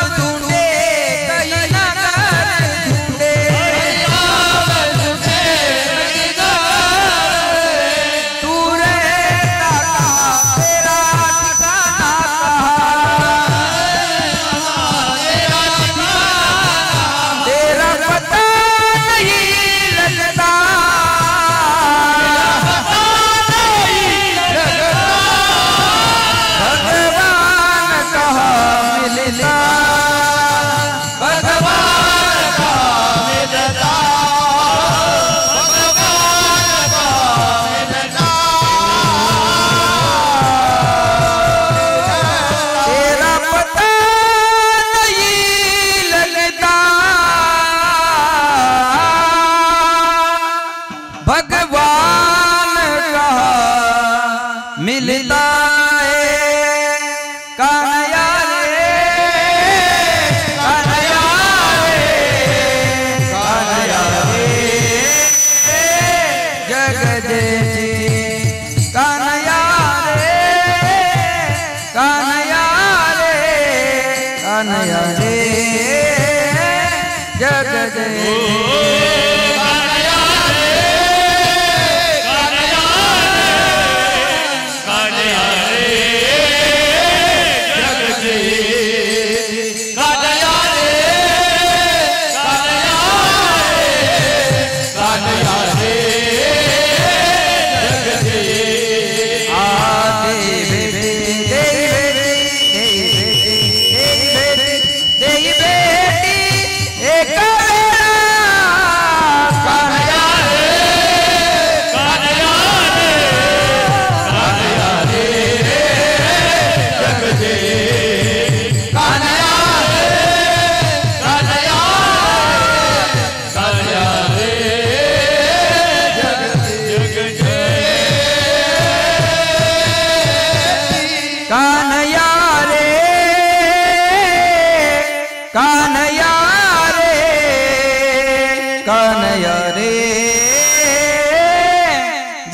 कानया रे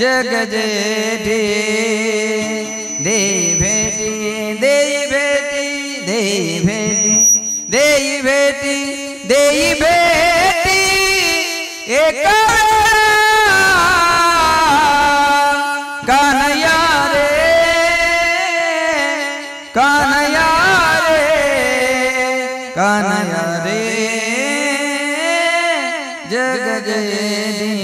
जग जेठी देई भेटी देई भेटी देई भेटी देई भेटी देई भेटी एक कानया रे कानया रे कानया रे जग जेठी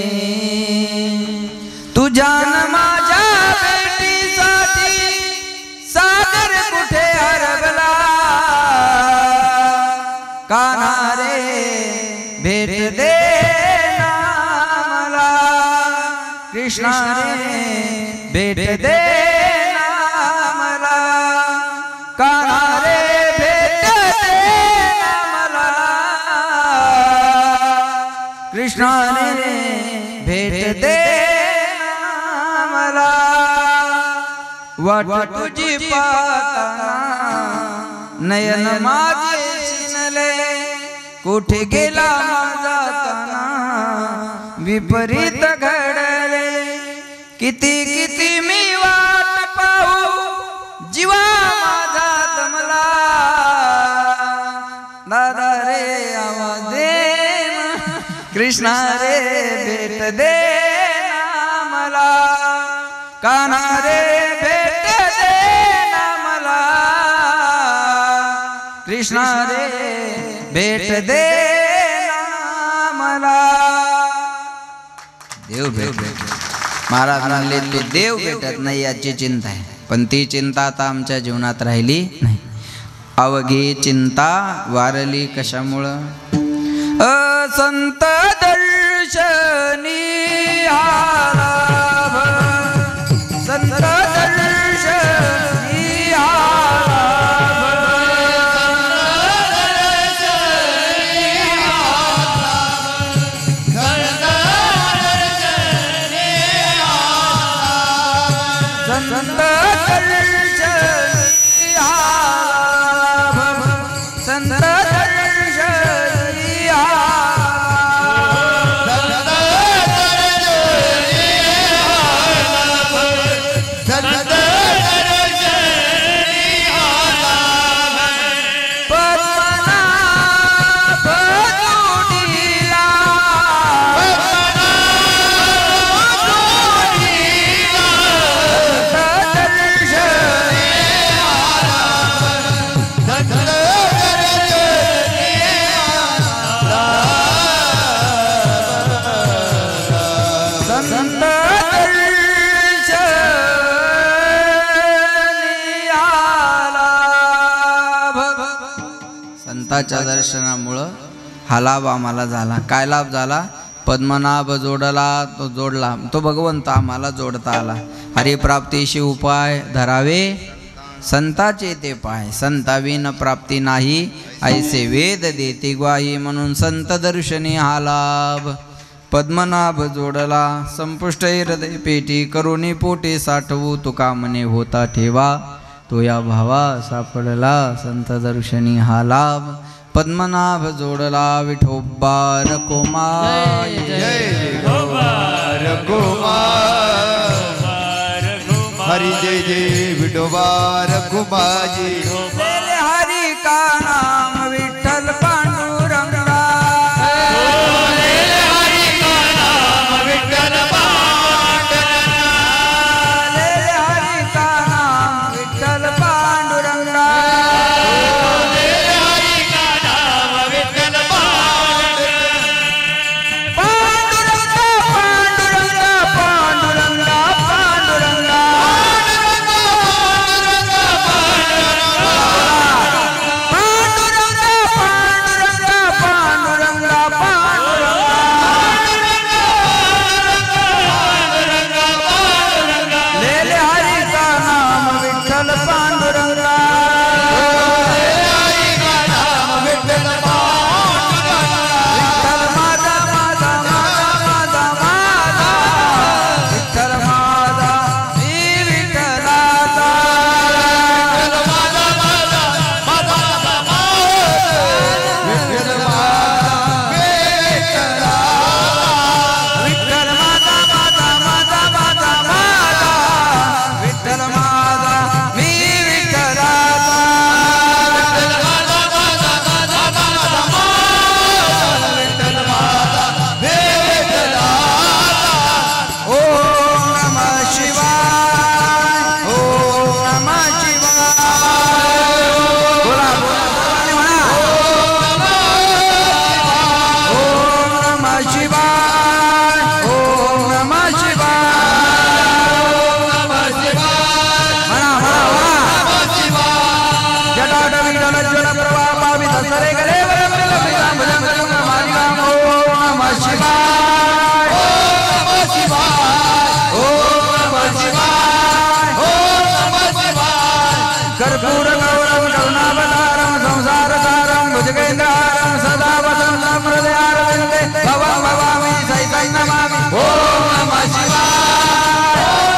तुझ्या माझ्या भेटीसाठी सागर कुठे हरवला कान्हा रे भेट दे ना मला कृष्णा रे भेट दे ना मला कान्हा रे भेट दे ना मला कृष्णा रे भेट दे वाट तुझी पाहताना नयन माझे शिनले कुठे गेला जाताना विपरीत घडले किती किती मी वाट पाहू जीवा माझा दमला दादा रे आवाज दे कृष्णा रे भेट दे मला कान्हा रे भेट दे ना मला कृष्णा रे भेट दे ना मला देव भेट महाराज म्हणले तू देव भेटत नाही याची चिंता आहे पण ती चिंता आता आमच्या जीवनात राहिली नाही अवघी चिंता वारली कशामुळं संत दर्शनी आला संत दर्शनी संतांच्या दर्शनामुळं हा लाभ आम्हाला झाला काय लाभ झाला पद्मनाभ जोडला तो जोडला तो भगवंत आम्हाला जोडता आला हरिप्राप्तीशी उपाय धरावे संताचे ते पाय संताविन प्राप्ती नाही ऐसे वेद देते ग्वाही म्हणून संत दर्शनी हा लाभ पद्मनाभ जोडला संपुष्ट हृदय पेटी करुणी पोटी साठवू तुका मने होता ठेवा तो या भावा सापडला संत दर्शनी हा लाभ पद्मनाभ जोडला विठोबा रखुमा जय रखुमा हरि जय जय विठोबा रखुमा जी हरि का नाम विठ्ठल पांडुरंगा हरि का नाम विठ्ठल पांडुरंगा हरि का नाम विठ्ठल पांडुरंगा हरि का नाम विठ्ठल पांडुरंगा पांडुरंगा पांडुरंगा पांडुरंगा कर्पूर गौरम करुणावतारम संसारसारम भुजगेन्द्रहारम सदा वसंतं हृदयारविन्दे भवं भवामि सहितं नमामि। ओम नमः शिवाय ओम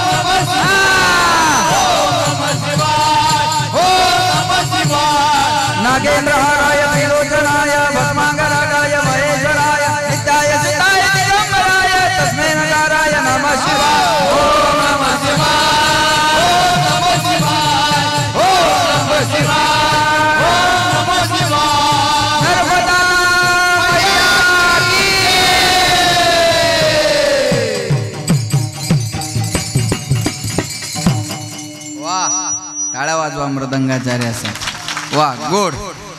नमः शिवाय ओम नमः शिवाय। नागेन्द्रहाराय त्रिलोचनाय भस्मांगरागाय महेश्वराय नित्याय सिद्धाय दिगंबराय तस्मै नकाराय नमः शिवाय। ओम नमः शिवाय ओम नमः शिवाय ओम नमः शिवाय ओम नमः शिवाय। नर्मदा मैया की। वाह, टाळ्या वाजवा मृदंगाचार्यासाठी। वा, गोड,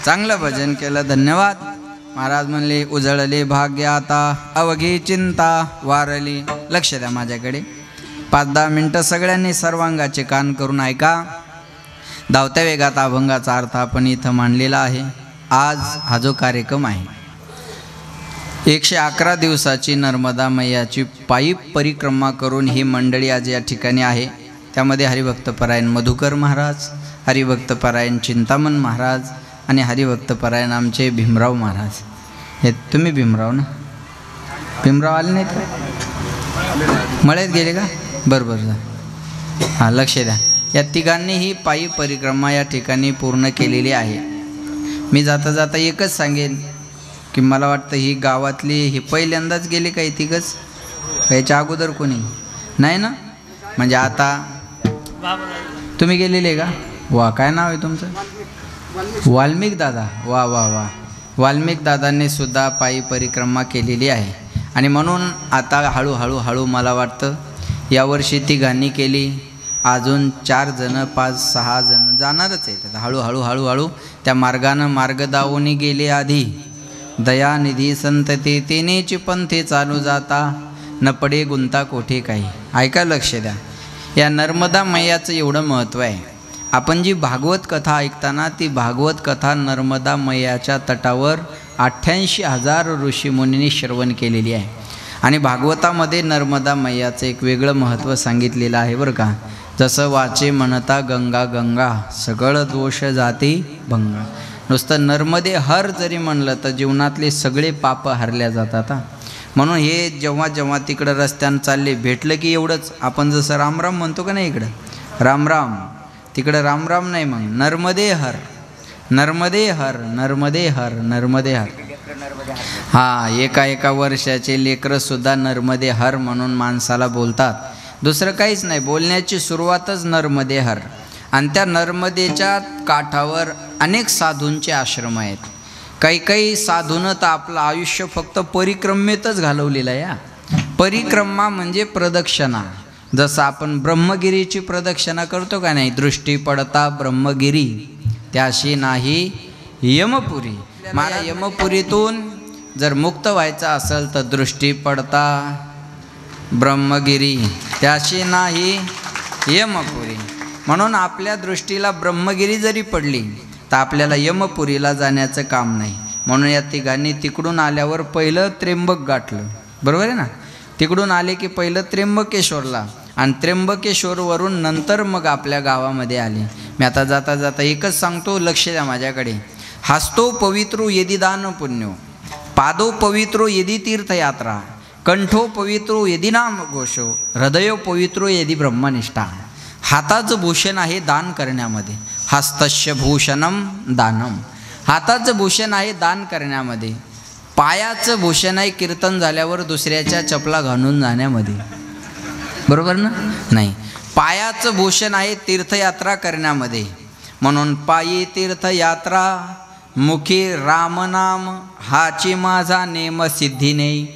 चांगलं भजन केलं, धन्यवाद। महाराज म्हणले उजळले भाग्य आता अवघी चिंता वारली। लक्ष द्या माझ्याकडे, 5-10 मिनटं सगळ्यांनी सर्वांगाचे कान करून ऐका। धावत्या वेगात अभंगाचा अर्थ आपण इथं मांडलेला आहे। आज हा जो कार्यक्रम आहे 111 दिवसाची नर्मदा मैयाची पायी परिक्रमा करून ही मंडळी आज या ठिकाणी आहे। त्यामध्ये हरिभक्तपरायण मधुकर महाराज, हरिभक्तपरायण चिंतामण महाराज आणि हरिभक्तपरायण आमचे भीमराव महाराज। हे तुम्ही भीमराव ना? भीमराव आले नाहीत का? मळ्यात गेले का? बरं हां, लक्ष द्या। या तिघांनी ही पायी परिक्रमा या ठिकाणी पूर्ण केलेली आहे। मी जाता जाता एकच सांगेन की मला वाटतं ही गावातली ही पहिल्यांदाच गेले काही तिघच, याच्या अगोदर कोणी नाही ना? म्हणजे आता तुम्ही गेलेले का? वा, काय नाव आहे तुमचं? वाल्मिक दादा। वा वा वा, वाल्मिक दादांनी सुद्धा पायी परिक्रमा केलेली आहे। आणि म्हणून आता हळूहळू मला वाटतं यावर्षी तिघांनी केली, अजून 4 जण 5-6 जण जाणारच आहेत। आता हळूहळू त्या मार्गानं मार्गदावोनी गेले आधी। दयानिधी संतती तेनेची पंथे चालू जाता, न पडे गुंता कोठे काही। ऐका, लक्ष द्या। या नर्मदा मैयाचं एवढं महत्त्व आहे। आपण जी भागवत कथा ऐकताना ती भागवत कथा नर्मदा मैयाच्या तटावर 88,000 ऋषीमुनींनी श्रवण केलेली आहे। आणि भागवतामध्ये नर्मदा मैयाचं एक वेगळं महत्त्व सांगितलेलं आहे बरं का। जसं वाचे म्हणता गंगा गंगा सगळं दोष जाती भंगा। नुसतं नर्मदे हर जरी म्हणलं तर जीवनातले सगळे पाप हरल्या जातात। म्हणून हे जेव्हा तिकडं रस्त्यानं चालले भेटलं की एवढंच, आपण जसं रामराम म्हणतो का नाही इकडं रामराम, तिकडं रामराम नाही, मग नर्मदे हर नर्मदे हर नर्मदे हर नर्मदे हर। हां, एका वर्षाचे लेकरंसुद्धा नर्मदे हर म्हणून माणसाला बोलतात। दुसरं काहीच नाही, बोलण्याची सुरुवातच नर्मदे हर। आणि त्या नर्मदेच्या काठावर अनेक साधूंचे आश्रम आहेत। काही साधूनं तर आपलं आयुष्य फक्त परिक्रमेतच घालवलेलं आहे। परिक्रमा म्हणजे प्रदक्षिणा। जसं आपण ब्रह्मगिरीची प्रदक्षिणा करतो का नाही, दृष्टी पडता ब्रह्मगिरी त्याशी नाही यमपुरी। मला यमपुरीतून जर मुक्त व्हायचं असेल तर दृष्टी पडता ब्रह्मगिरी त्याशी नाही यमपुरी। म्हणून आपल्या दृष्टीला ब्रह्मगिरी जरी पडली तर आपल्याला यमपुरीला जाण्याचं काम नाही। म्हणून या तिघांनी तिकडून आल्यावर पहिलं त्र्यंबक गाठलं, बरोबर आहे ना? तिकडून आले की पहिलं त्र्यंबकेश्वरला, आणि त्र्यंबकेश्वरवरून नंतर मग आपल्या गावामध्ये आले। मी आता जाता एकच सांगतो, लक्ष द्या माझ्याकडे। हस्तो पवित्रो यदि दान पुण्यो, पादो पवित्रो यदि तीर्थयात्रा, कंठो पवित्रो यदि नाम घोषो, हृदयो पवित्रो यदि ब्रह्मनिष्ठा। हाताचं भूषण आहे दान करण्यामध्ये, हस्तस्य भूषणम दानम। हाताचं भूषण आहे दान करण्यामध्ये। पायाचं भूषण आहे कीर्तन झाल्यावर दुसऱ्याच्या चपला घालून जाण्यामध्ये, बरोबर ना? नाही, पायाचं भूषण आहे तीर्थयात्रा करण्यामध्ये। म्हणून पायी तीर्थयात्रा, मुखी रामनाम, हाची माझा नेम सिद्धी नाही।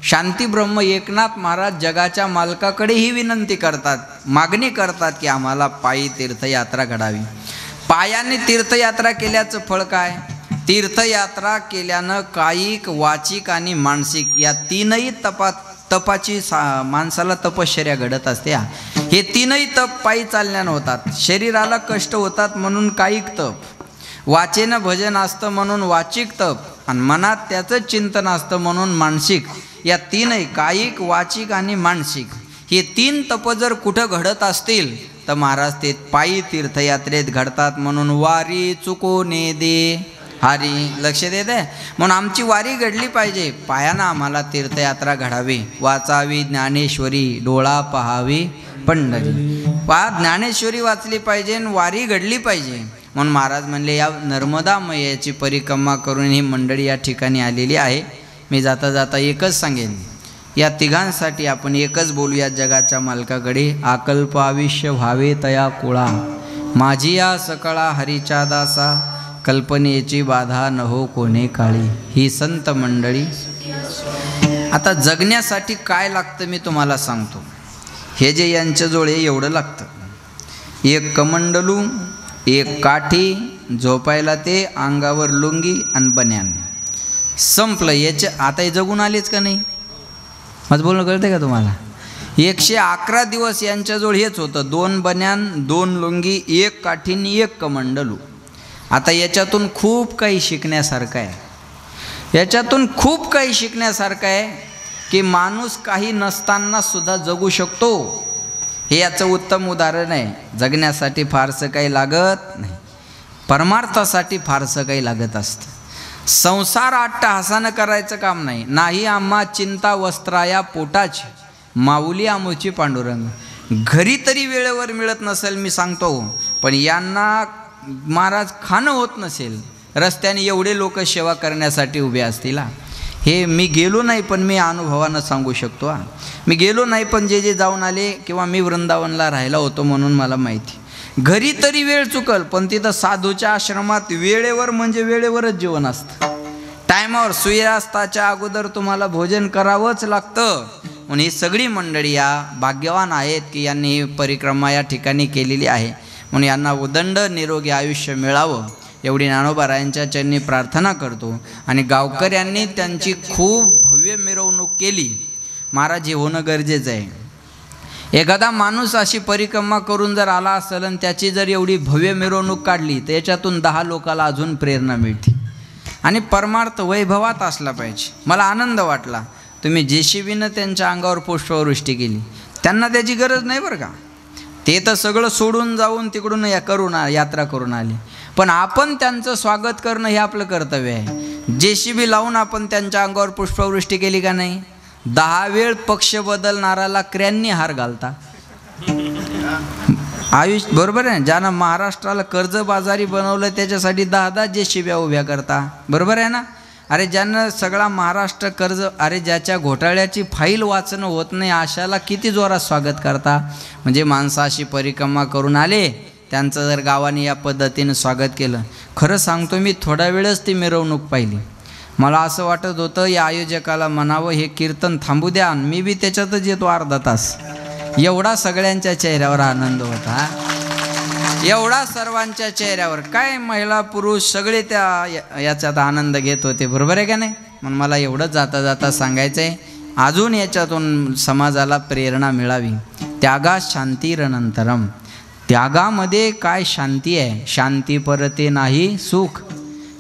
शांती ब्रह्म एकनाथ महाराज जगाच्या मालकाकडे ही विनंती करतात, मागणी करतात की आम्हाला पायी तीर्थयात्रा घडावी। पायाने तीर्थयात्रा केल्याचं फळ काय? तीर्थयात्रा केल्यानं कायिक, वाचिक आणि मानसिक या तीनही तपाची माणसाला तपश्चर्या घडत असते। हे तीनही तप पायी चालण्यानं होतात। शरीराला कष्ट होतात म्हणून कायिक तप, वाचेनं भजन असतं म्हणून वाचिक तप, आणि मनात त्याचं चिंतन असतं म्हणून मानसिक। या तीनही कायिक, वाचिक आणि मानसिक हे 3 तप जर कुठं घडत असतील तर महाराज ते पायी तीर्थयात्रेत घडतात. म्हणून वारी चुकोने दे हरी. लक्ष देते. म्हणून आमची वारी घडली पाहिजे. पायानं आम्हाला तीर्थयात्रा घडावी. वाचावी ज्ञानेश्वरी, डोळा पहावी पंढरी. ज्ञानेश्वरी वाचली पाहिजे आणि वारी घडली पाहिजे. म्हणून महाराज म्हणले या नर्मदा मैयाची परिक्रमा करून ही मंडळी या ठिकाणी आलेली आहे. मी जाता जाता एकच सांगेन, या तिघांसाठी आपण एकच बोलूया जगाच्या मालकाकडे. आकल्प आयुष्य व्हावे तया कुळा, माझी या सकळा हरीच्या दासा, कल्पनेची बाधा न हो कोणे काळी. ही संत मंडळी. आता जगण्यासाठी काय लागतं मी तुम्हाला सांगतो. हे जे यांच्याजवळ एवढं लागतं. एक कमंडलू, एक काठी, झोपायला ते, अंगावर लुंगी आणि बन्यान. संपलं. याचे आता हे जगून आलेच का नाही? माझं बोलणं कळतं का तुम्हाला? 111 दिवस यांच्याजवळ हेच होतं. 2 बन्यान, 2 लुंगी, 1 काठीनी, 1 कमंडलू. आता याच्यातून खूप काही शिकण्यासारखं आहे. याच्यातून खूप काही शिकण्यासारखं आहे की माणूस काही नसताना सुद्धा जगू शकतो. हे याचं उत्तम उदाहरण आहे. जगण्यासाठी फारसं काही लागत नाही, परमार्थासाठी फारसं काही लागत असतं. संसार अट्टहासानं करायचं काम नाही. नाही आम्हा चिंता वस्त्राया पोटाची, माऊली आमुची पांडुरंग. घरी तरी वेळेवर मिळत नसेल मी सांगतो, पण यांना महाराज खाणं होत नसेल, रस्त्याने एवढे लोक सेवा करण्यासाठी उभे असतील. हे मी गेलो नाही पण मी अनुभवानं सांगू शकतो. मी गेलो नाही पण जे जे जाऊन आले, किंवा मी वृंदावनला राहिला होतो म्हणून मला माहिती. घरी तरी वेळ चुकल, पण तिथं साधूच्या आश्रमात वेळेवर म्हणजे वेळेवरच जेवण असतं. टायमावर सूर्यास्ताच्या अगोदर तुम्हाला भोजन करावंच लागतं. म्हणून ही सगळी मंडळी या भाग्यवान आहेत की यांनी ही परिक्रमा या ठिकाणी केलेली आहे. म्हणून यांना उदंड निरोगी आयुष्य मिळावं एवढी ज्ञानोबारायांच्या चरणी प्रार्थना करतो. आणि गावकऱ्यांनी त्यांची खूप भव्य मिरवणूक केली. महाराज हे होणं गरजेचं आहे. एखादा माणूस अशी परिक्रमा करून जर आला असेल आणि त्याची जर एवढी भव्य मिरवणूक काढली तर याच्यातून 10 लोकाला अजून प्रेरणा मिळते. आणि परमार्थ वैभवात असला पाहिजे. मला आनंद वाटला तुम्ही JCBनं त्यांच्या अंगावर पुष्पवृष्टी केली. त्यांना त्याची गरज नाही बरं का. ते तर सगळं सोडून जाऊन तिकडून यात्रा करून आली. पण आपण त्यांचं स्वागत करणं हे आपलं कर्तव्य आहे. JCB लावून आपण त्यांच्या अंगावर पुष्पवृष्टी केली का नाही? 10 वेळ पक्ष बदलणाराला क्र्यांनी हार घालता. आयुष्य बरोबर आहे. ज्यानं महाराष्ट्राला कर्जबाजारी बनवलं त्याच्यासाठी 10 JCB उभ्या करता. बरोबर आहे ना? अरे ज्यानं सगळा महाराष्ट्र कर्ज, अरे ज्याच्या घोटाळ्याची फाईल वाचणं होत नाही अशाला किती जोरात स्वागत करता. म्हणजे माणसं अशी परिक्रमा करून आले, त्यांचं जर गावाने या पद्धतीनं स्वागत केलं. खरं सांगतो मी थोडा वेळच ती मिरवणूक पाहिली. मला असं वाटत होतं या आयोजकाला म्हणावं हे कीर्तन थांबू द्या, मी बी त्याच्यातच येतो अर्धा तास. एवढा सगळ्यांच्या चेहऱ्यावर आनंद होता. एवढा सर्वांच्या चेहऱ्यावर. काय महिला पुरुष सगळे त्या याच्यात आनंद घेत होते. बरोबर आहे का नाही? म्हणून मला एवढंच जाता जाता सांगायचं आहे, अजून याच्यातून समाजाला प्रेरणा मिळावी. त्यागा शांतीरनंतरम. त्यागामध्ये काय शांती आहे? शांती परते नाही सुख.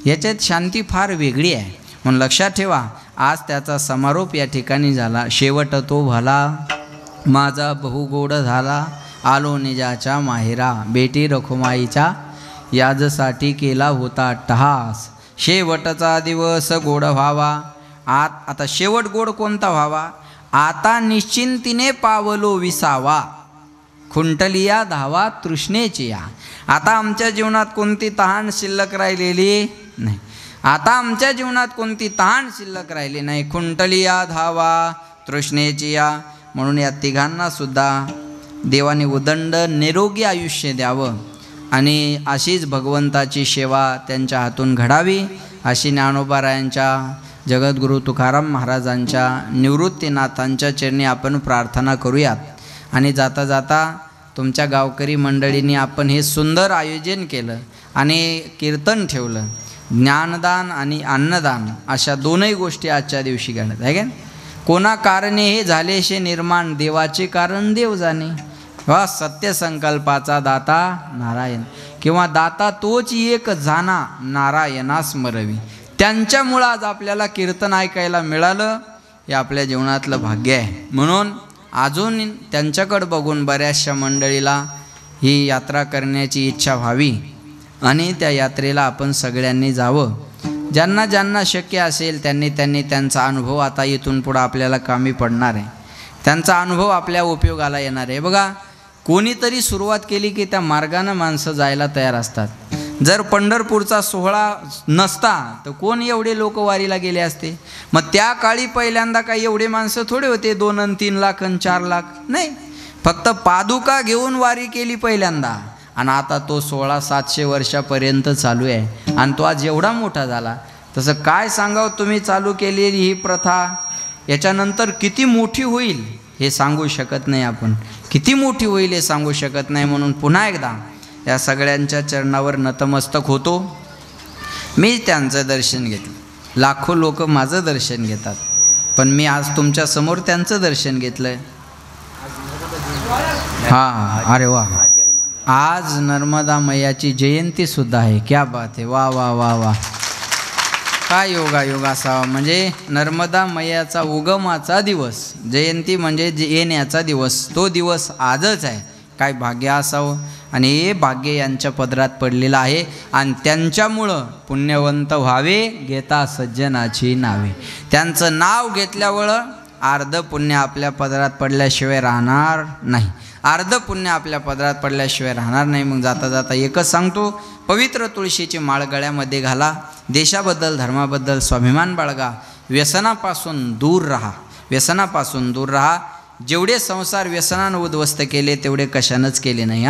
याच्यात शांती फार वेगळी आहे. म्हणून लक्षात ठेवा. आज त्याचा समारोप या ठिकाणी झाला. शेवट तो भला माझा बहुगोड झाला, आलो निजाच्या माहेरा, बेटी रखुमाईच्या याजसाठी केला होता अट्टहास. शेवटचा दिवस गोड व्हावा. आता शेवट गोड कोणता व्हावा? आता निश्चिंतीने पावलो विसावा, खुंटलिया धावा तृष्णेची या. आता आमच्या जीवनात कोणती तहान शिल्लक राहिलेली नाही. आता आमच्या जीवनात कोणती तहान शिल्लक राहिली नाही. खुंटलिया धावा तृष्णेची या. म्हणून या तिघांना सुद्धा देवाने उदंड निरोगी आयुष्य द्यावं आणि अशीच भगवंताची सेवा त्यांच्या हातून घडावी, अशी ज्ञानोबारायांच्या, जगद्गुरू तुकाराम महाराजांच्या, निवृत्तीनाथांच्या चरणी आपण प्रार्थना करूयात. आणि जाता जाता तुमच्या गावकरी मंडळींनी आपण हे सुंदर आयोजन केलं आणि कीर्तन ठेवलं. ज्ञानदान आणि अन्नदान अशा दोनही गोष्टी आजच्या दिवशी घडत आहे का? कोणा कारणे हे झालेशे निर्माण, देवाचे कारण देव जाणे. वा सत्य संकल्पाचा दाता नारायण, किंवा दाता तोच एक जाना, नारायणा स्मरवी. त्यांच्यामुळं आज आपल्याला कीर्तन ऐकायला मिळालं, हे आपल्या जीवनातलं भाग्य आहे. म्हणून अजून त्यांच्याकडं बघून बऱ्याचशा मंडळीला ही यात्रा करण्याची इच्छा व्हावी आणि त्या यात्रेला आपण सगळ्यांनी जावं. ज्यांना ज्यांना शक्य असेल त्यांनी त्यांचा अनुभव आता इथून पुढं आपल्याला कामी पडणार आहे. त्यांचा अनुभव आपल्या उपयोगाला येणार आहे. बघा, कोणीतरी सुरुवात केली की त्या मार्गानं माणसं जायला तयार असतात. जर पंढरपूरचा सोहळा नसता तर कोण एवढे लोक वारीला गेले असते? मग त्या काळी पहिल्यांदा काही एवढे माणसं थोडे होते, 2 आणि 3 लाख आणि 4 लाख नाही. फक्त पादुका घेऊन वारी केली पहिल्यांदा, आणि आता तो सोहळा 700 वर्षापर्यंत चालू आहे. आणि तो आज एवढा मोठा झाला. तसं काय सांगावं, तुम्ही चालू केलेली ही प्रथा याच्यानंतर किती मोठी होईल हे सांगू शकत नाही. आपण किती मोठी होईल हे सांगू शकत नाही. म्हणून पुन्हा एकदा या सगळ्यांच्या चरणावर नतमस्तक होतो. मी त्यांचं दर्शन घेतलं, लाखो लोक माझं दर्शन घेतात, पण मी आज तुमच्या समोर त्यांचं दर्शन घेतलं. हां, अरे वा, आज नर्मदा मैयाची जयंती सुद्धा आहे. क्या बात आहे, वा वा वा वा, काय योगायोग असावा. म्हणजे नर्मदा मैयाचा उगमाचा दिवस, जयंती म्हणजे येण्याचा दिवस, तो दिवस आजच आहे. काय भाग्य असावं. आणि हे भाग्य यांच्या पदरात पडलेलं आहे. आणि त्यांच्यामुळं पुण्यवंत व्हावे घेता सज्जनाची नावे. त्यांचं नाव घेतल्यावर अर्ध पुण्य आपल्या पदरात पडल्याशिवाय राहणार नाही. अर्ध पुण्य आपल्या पदरात पडल्याशिवाय राहणार नाही. मग जाता जाता एकच सांगतो, पवित्र तुळशीची माळ गळ्यामध्ये घाला. देशाबद्दल धर्माबद्दल स्वाभिमान बाळगा. व्यसनापासून दूर राहा, व्यसनापासून दूर राहा. जेवढे संसार व्यसनानं उद्ध्वस्त केले तेवढे कशानंच केले नाही.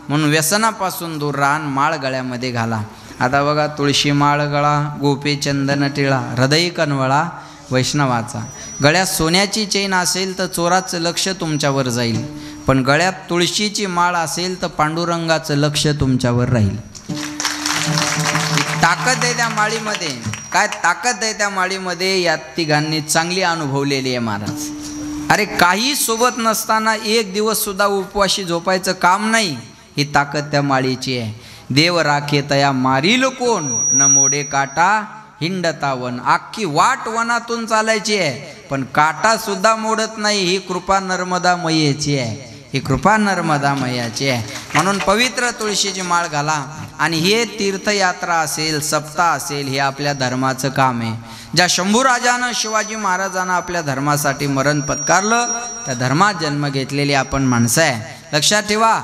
म्हणून व्यसनापासून दूर राहा, माळ गळ्यामध्ये घाला. आता बघा, तुळशी माळ गळा, गोपी चंदन टिळा, हृदय कनवळा वैष्णवाचा. गळ्यात सोन्याची चेन असेल तर चोराचं लक्ष तुमच्यावर जाईल, पण गळ्यात तुळशीची माळ असेल तर पांडुरंगाचं लक्ष तुमच्यावर राहील. ताकद आहे त्या माळीमध्ये. काय ताकद आहे त्या माळीमध्ये, या तिघांनी चांगली अनुभवलेली आहे महाराज. अरे काही सोबत नसताना एक दिवस सुद्धा उपवाशी झोपायचं काम नाही. ही ताकद त्या माळीची आहे. देव राखे तया मारील कोण, न मोडे काटा हिंडता वन. अख्खी वाट वनातून चालायची आहे, पण काटा सुद्धा मोडत नाही. ही कृपा नर्मदा मैयाची आहे, ही कृपा नर्मदा मैयाची आहे. म्हणून पवित्र तुळशीची माळ घाला. आणि हे तीर्थयात्रा असेल, सप्ताह असेल, हे आपल्या धर्माचं काम आहे. ज्या शंभूराजानं शिवाजी महाराजांना आपल्या धर्मासाठी मरण पत्कारलं, त्या धर्मात जन्म घेतलेली आपण माणसं आहे. लक्षात ठेवा,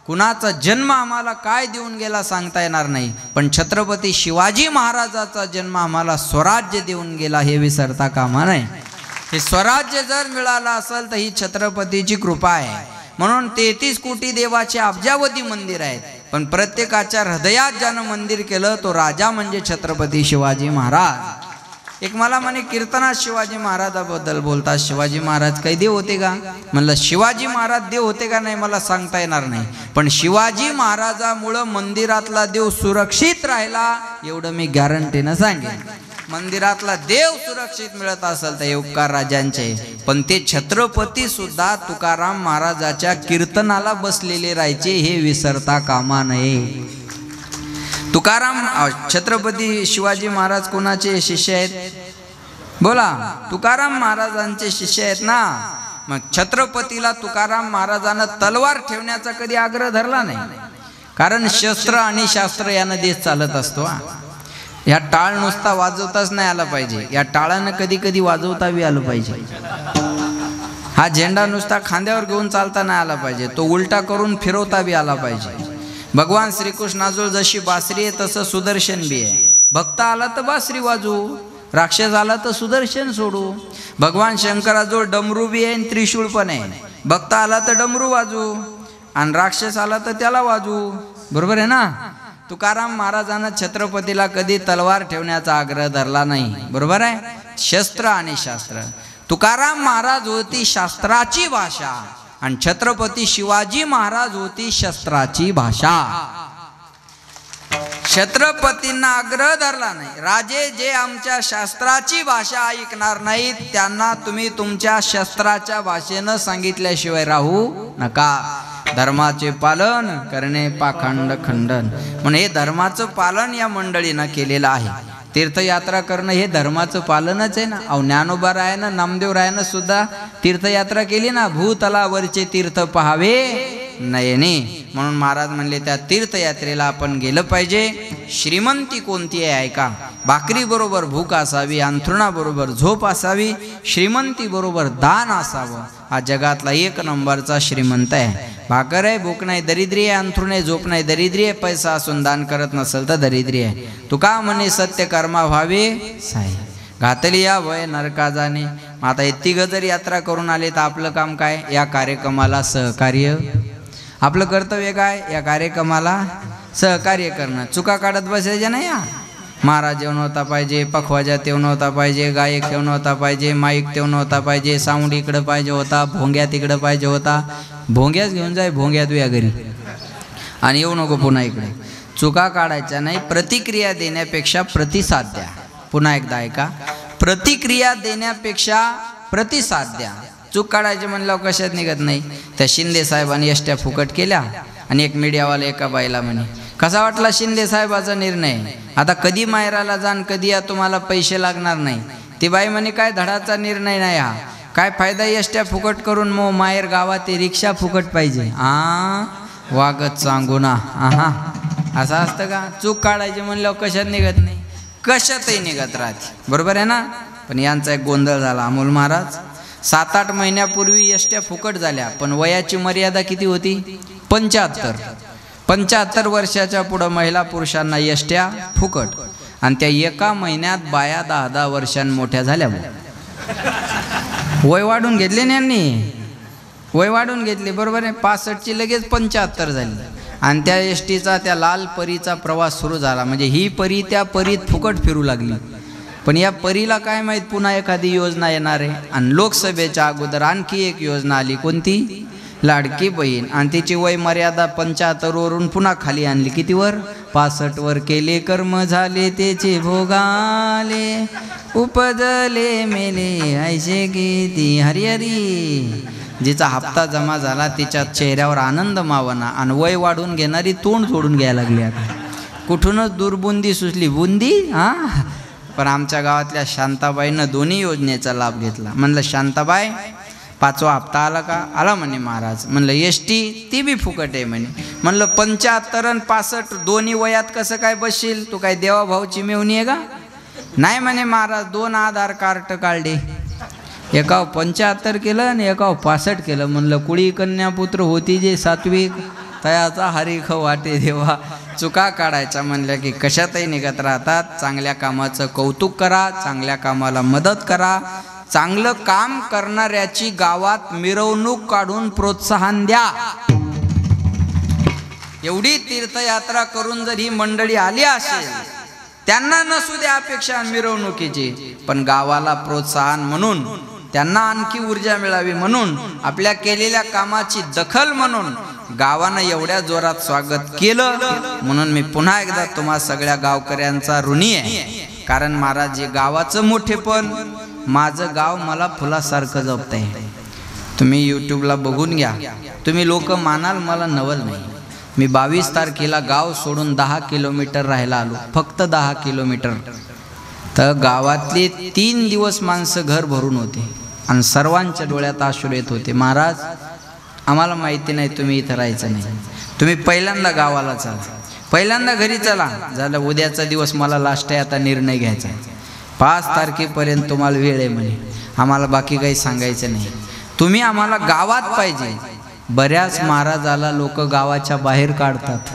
कुणाचा जन्म आम्हाला काय देऊन गेला सांगता येणार नाही, पण छत्रपती शिवाजी महाराजाचा जन्म आम्हाला स्वराज्य देऊन गेला, हे विसरता कामा नये. हे स्वराज्य जर मिळालं असेल तर ही छत्रपतीची कृपा आहे. म्हणून 33 कोटी देवाचे अब्जावधी मंदिर आहेत, पण प्रत्येकाच्या हृदयात ज्यानं मंदिर केलं तो राजा म्हणजे छत्रपती शिवाजी महाराज. एक मला म्हणे कीर्तनात शिवाजी महाराजाबद्दल बोलतात, शिवाजी महाराज काही देव होते का? म्हणलं शिवाजी महाराज देव होते का नाही मला सांगता येणार नाही, पण शिवाजी महाराजामुळं मंदिरातला देव सुरक्षित राहिला एवढं मी गॅरंटीनं सांगेन. मंदिरातला देव सुरक्षित मिळत असेल तर हे उपकार राजांचे, पण ते छत्रपती सुद्धा तुकाराम महाराजाच्या कीर्तनाला बसलेले राहायचे, हे विसरता कामा नये. तुकाराम छत्रपती शिवाजी महाराज कोणाचे शिष्य आहेत? बोला, तुकाराम महाराजांचे शिष्य आहेत ना. मग छत्रपतीला तुकाराम महाराजांना तलवार ठेवण्याचा कधी आग्रह धरला नाही, कारण शस्त्र आणि शास्त्र यानं देश चालत असतो. या टाळ नुसता वाजवताच नाही आला पाहिजे, या टाळानं कधी कधी वाजवता बी आलं पाहिजे. हा झेंडा नुसता खांद्यावर घेऊन चालता नाही आला पाहिजे, तो उलटा करून फिरवता बी आला पाहिजे. भगवान श्रीकृष्णाजवळ जशी बासरी आहे तसं सुदर्शन बी आहे. भक्त आला तर बासरी वाजू, राक्षस आला तर सुदर्शन सोडू. भगवान शंकराजवळ डमरू बी आहे आणि त्रिशूळ पण आहे. भक्त आला तर डमरू वाजू आणि राक्षस आला तर त्याला वाजू. बरोबर आहे ना. तुकाराम महाराजांना छत्रपतीला कधी तलवार ठेवण्याचा आग्रह धरला नाही. बरोबर आहे. शस्त्र आणि शास्त्र. तुकाराम महाराज होती शास्त्राची भाषा आणि छत्रपती शिवाजी महाराज होती शस्त्राची भाषा. छत्रपतींना आग्रह धरला नाही, राजे जे आमच्या शास्त्राची भाषा ऐकणार नाहीत त्यांना तुम्ही तुमच्या शस्त्राच्या भाषेनं सांगितल्याशिवाय राहू नका. धर्माचे पालन करणे पाखंड खंडन. म्हणून हे धर्माचं पालन या मंडळीनं केलेलं आहे. तीर्थयात्रा करणं हे धर्माचं पालनच आहे ना. अहो ज्ञानोबा रायानं, नामदेव रायानं सुद्धा तीर्थयात्रा केली ना. भूतलावरचे तीर्थ पहावे नयने. म्हणून महाराज म्हणले त्या तीर्थयात्रेला आपण गेलं पाहिजे. श्रीमंती कोणती आहे ऐका. भाकरी बरोबर भूक असावी, अंथरुणाबरोबर झोप असावी, श्रीमंती बरोबर दान असावं. हा जगातला एक नंबरचा श्रीमंत आहे. भाकर आहे, भूक नाही, दरिद्री आहे, अंथरुण आहे, झोप नाही, दरिद्री आहे. पैसा असून दान करत नसेल तर दरिद्री आहे. तुका म्हणे सत्य कर्मा व्हावे साई, घातली या वय नरका जाणे. आता हे तिघं जर यात्रा करून आले तर आपलं काम काय? या कार्यक्रमाला सहकार्य. आपलं कर्तव्य काय? या कार्यक्रमाला सहकार्य करणं. चुका काढत बसायच्या नाही. या महाराज येऊन होता पाहिजे, पखवाजा तेवून होता पाहिजे, गायक येऊन होता पाहिजे, माईक तेवून होता पाहिजे, साऊंड इकडं पाहिजे होता, भोंग्या तिकडं पाहिजे होता. भोंग्याच घेऊन जाय, भोंग्या तुझ्या घरी, आणि येऊ नको पुन्हा इकडे. चुका काढायच्या नाही, प्रतिक्रिया देण्यापेक्षा प्रतिसाद द्या. पुन्हा एकदा ऐका, प्रतिक्रिया देण्यापेक्षा प्रतिसाद द्या. चूक काढायची म्हणल्यावर कशात निघत नाही. त्या शिंदे साहेबांनी एसट्या फुकट केल्या आणि एक मीडियावाला एका बाईला म्हणे, कसा वाटला शिंदे साहेबाचा निर्णय? आता कधी माहेराला जाण, कधी या, तुम्हाला पैसे लागणार नाही. ती बाई म्हणे, काय धडाचा निर्णय नाही हा, काय फायदा एसट्या फुकट करून. मग माहेर गावात रिक्षा फुकट पाहिजे. वागत सांगू ना. असं असतं का? चूक काढायची म्हणल्यावर कशात निघत नाही, कशातही निघत राहते. बरोबर आहे ना. पण यांचा एक गोंधळ झाला. अमोल महाराज 7-8 महिन्यापूर्वी एसट्या फुकट झाल्या, पण वयाची मर्यादा किती होती? 75 वर्षाच्या पुढं महिला पुरुषांना एसट्या फुकट. आणि त्या एका महिन्यात बाया 10-10 वर्षांनी मोठ्या झाल्या. वय वाढून घेतले ना यांनी, वय वाढून घेतले. बरोबर आहे. 65ची लगेच 75 झाली. आणि त्या एसटीचा, त्या लाल परीचा प्रवास सुरू झाला. म्हणजे ही परी त्या परीत फुकट फिरू लागली. पण या परीला काय माहीत पुन्हा एखादी योजना येणार आहे. आणि लोकसभेच्या अगोदर आणखी एक योजना आली. कोणती? लाडकी बहीण. आणि तिची वय मर्यादा 75 वरून पुन्हा खाली आणली. कितीवर? 65 वर. केले कर्म झाले त्याचे भोगाले, उपजले मेले ऐसे किती हरिहरी. जिचा हप्ता जमा झाला तिच्या चेहऱ्यावर आनंद मावना. आणि वय वाढून घेणारी तोंड सोडून घ्यायला लागली. आता कुठूनच दुर्बुंदी सुचली. बुंदी पण आमच्या गावातल्या शांताबाईनं दोन्ही योजनेचा लाभ घेतला. म्हणलं, शांताबाई 5वा हप्ता आला का? आला म्हणे महाराज. म्हणलं, एसटी ती बी फुकट आहे म्हणे. म्हणलं, 75 आणि 65 दोन्ही वयात कसं काय बसशील? तू काय देवा भाऊची मेवणी आहे का? नाही म्हणे महाराज. 2 आधार कार्ड काढले, एकाव 75 केलं आणि एकाव 65 केलं. म्हणलं, कुळी कन्यापुत्र होती जे सात्विक, तयाचा हरिख वाटे देवा. चुका काढायच्या म्हणल्या की कशातही निघत राहतात. चांगल्या कामाचं कौतुक करा, चांगल्या कामाला मदत करा, चांगलं काम करणाऱ्याची गावात मिरवणूक काढून प्रोत्साहन द्या. एवढी तीर्थयात्रा करून जर ही मंडळी आली असेल, त्यांना नसू द्या अपेक्षा मिरवणुकीची, पण गावाला प्रोत्साहन म्हणून, त्यांना आणखी ऊर्जा मिळावी म्हणून, आपल्या केलेल्या कामाची दखल म्हणून गावानं एवढ्या जोरात स्वागत केलं. म्हणून मी पुन्हा एकदा तुम्हा सगळ्या गावकऱ्यांचा ऋणी आहे. कारण महाराज, जे गावाचं मोठेपण, माझं गाव मला फुलासारखं जपतंय. तुम्ही यूट्यूबला बघून घ्या. तुम्ही लोक मानाल मला नवल नाही. मी 22 तारखेला गाव सोडून 10 किलोमीटर राहायला आलो. फक्त 10 किलोमीटर. तर गावातले 3 दिवस माणसं घर भरून होते आणि सर्वांच्या डोळ्यात अश्रू येत होते. महाराज, आम्हाला माहिती नाही तुम्ही इथं राहायचं नाही. तुम्ही पहिल्यांदा गावाला चला, पहिल्यांदा घरी चला. झालं, उद्याचा दिवस मला लास्ट आहे, आता निर्णय घ्यायचा. 5 तारखेपर्यंत तुम्हाला वेळ आहे म्हणे. आम्हाला बाकी काही सांगायचं नाही. तुम्ही आम्हाला गावात पाहिजे. बऱ्याच महाराजाला लोक गावाच्या बाहेर काढतात.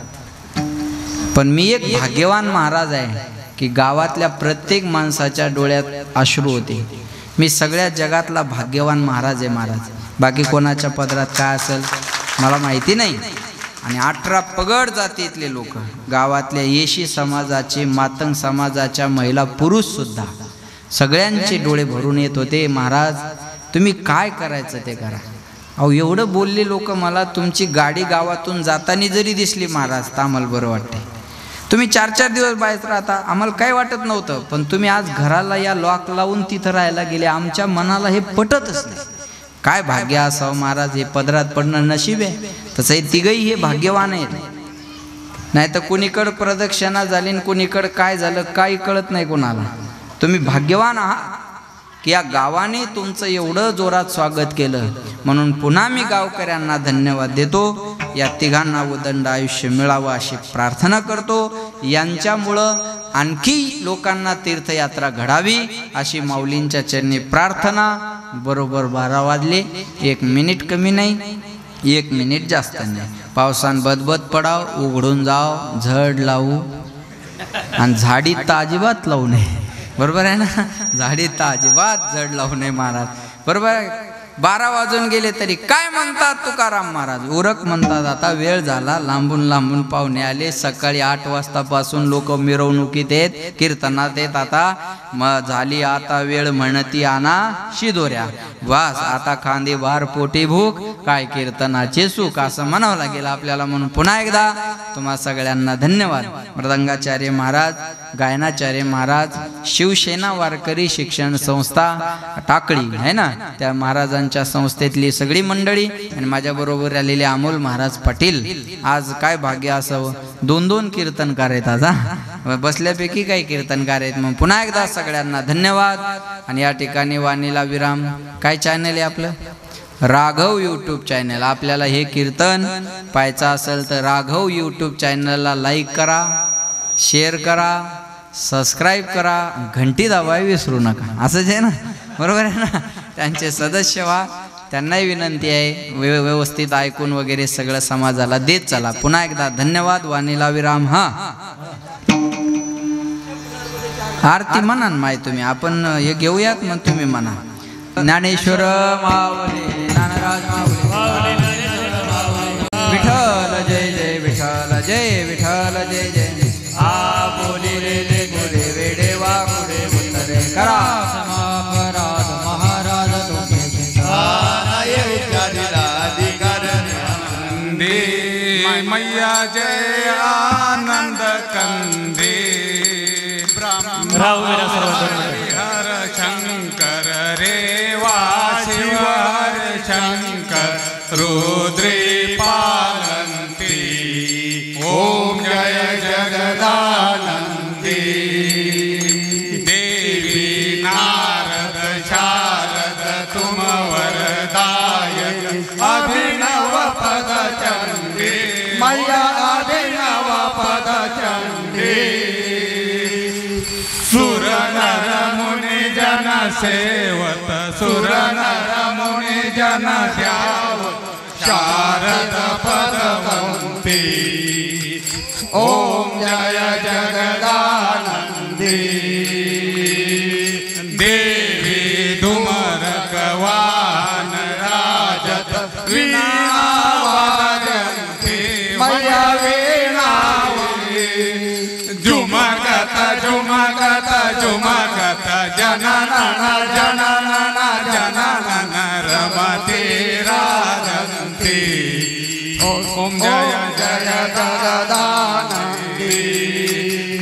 पण मी एक भाग्यवान महाराज आहे की गावातल्या प्रत्येक माणसाच्या डोळ्यात अश्रू होते. मी सगळ्या जगातला भाग्यवान महाराज आहे. महाराज, बाकी कोणाच्या पदरात काय असेल मला माहिती नाही. आणि 18 पगड जातीतले लोक, गावातल्या येशी समाजाचे, मातंग समाजाच्या महिला पुरुष सुद्धा, सगळ्यांचे डोळे भरून येत होते. महाराज, तुम्ही काय करायचं ते करा. अहो, एवढं बोलले लोक मला. तुमची गाडी गावातून जाताना जरी दिसली महाराज, तर आम्हाला बरं वाटतंय. तुम्ही 4-4 दिवस बाहेर राहता, आम्हाला काय वाटत नव्हतं. पण तुम्ही आज घराला या लॉक लावून तिथं राहायला गेले. आमच्या मनाला हे पटतच नाही. काय भाग्य असावं महाराज, हे पदरात पडणं नशीब आहे. तसं हे तिघही हे भाग्यवान आहेत. नाही तर कुणीकडं प्रदक्षिणा झाली आणि कुणीकडं काय झालं काही कळत नाही कोणाला. तुम्ही भाग्यवान आहात की या गावाने तुमचं एवढं जोरात स्वागत केलं. म्हणून पुन्हा मी गावकऱ्यांना धन्यवाद देतो. या तिघांना उदंड आयुष्य मिळावं अशी प्रार्थना करतो. यांच्यामुळं आणखी लोकांना तीर्थयात्रा घडावी अशी माऊलींच्या चरणी प्रार्थना. बरोबर 12 वाजले, 1 मिनिट कमी नाही, 1 मिनिट जास्त नाही. पावसान बदबद पडाव, उघडून जाव, झड लावू आणि झाडीत तर अजिबात लावू नये. बरोबर आहे ना, झाडीत तर अजिबात झड लावू नये महाराज. बरोबर आहे. 12 वाजून गेले तरी काय म्हणतात तुकाराम महाराज, उरक म्हणतात. आता वेळ झाला, लांबून लांबून पाहुणे आले. सकाळी 8 वाजतापासून लोक मिरवणुकीत येत, कीर्तनात येत. आता झाली आता वेळ म्हणती आणा शिदोऱ्या. वास आता खांदे बार पोटी भूक, काय कीर्तनाचे सुख असं म्हणावं लागेल आपल्याला. म्हणून पुन्हा एकदा तुम्हा सगळ्यांना धन्यवाद. मृदंगाचार्य महाराज, गायनाचार्य महाराज, शिवसेना वारकरी शिक्षण संस्था टाकळी आहे ना, त्या महाराजांच्या संस्थेतली सगळी मंडळी आणि माझ्याबरोबर आलेले अमोल महाराज पाटील. आज काय भाग्य असावं, 2-2 कीर्तनकार आहेत आज. बसल्यापैकी काही कीर्तनकार आहेत. मग पुन्हा एकदा सगळ्यांना धन्यवाद. आणि या ठिकाणी वाणीला विराम. काय चॅनल आहे आपलं? Raghav YouTube channel. आपल्याला हे कीर्तन पाहायचं असेल तर राघव यूट्यूब चॅनलला लाईक करा, शेअर करा, सबस्क्राईब करा, घंटी दाबायला विसरू नका. असंच आहे ना, बरोबर आहे ना. त्यांचे सदस्य व्हा, त्यांनाही विनंती आहे. व्यवस्थित ऐकून वगैरे सगळं समाजाला देत चला. पुन्हा एकदा धन्यवाद. वाणीला विराम. हा आरती म्हणा माय तुम्ही, आपण हे घेऊयात मग तुम्ही म्हणा. ज्ञानेश्वर माऊली, ज्ञानराज माऊली, विठ्ठल जय जय विठ्ठल, जय विठ्ठल जय जय. आ बोली रे ले गुरे वेडे वा गुरे उत्तरे करा समापराध महाराज तुमचे मैया जय आनंद कंदे. हर शंकर रेवा शिव हर शंकर रुद्रे पालंती. ओम जय जगदानंदी. देवी नारद शारद तुम वरदायक. अभिनव पद चंडी मैया अभिनव पद चंडी. सुर नर मुनि जन सेवत सुर नर मुनि जन ध्यावत. शारद पदवंती. ओम जय जगदानंदी. देवी धुमरक वाहन राजत वीणा वाजंती. मैया वीणा झुमकत झुमकत झुमकत जननन जननन जननन रमते राजंती. ओम जय जय जगदानंदी.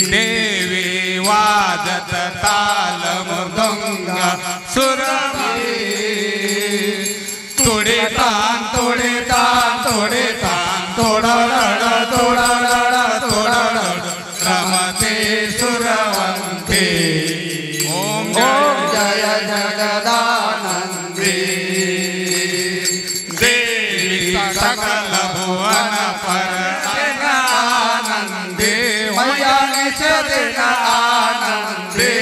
देवी वाजत ताल मृदंग सुरभी. तोडे तान तोडे तान तोडे तान तोडरड तोडरड तोडरड रमते सुरवंती. ओम जय जगदानंदी. देवी सकल भुवन पर आनंदी. मैया निषेध आनंदी.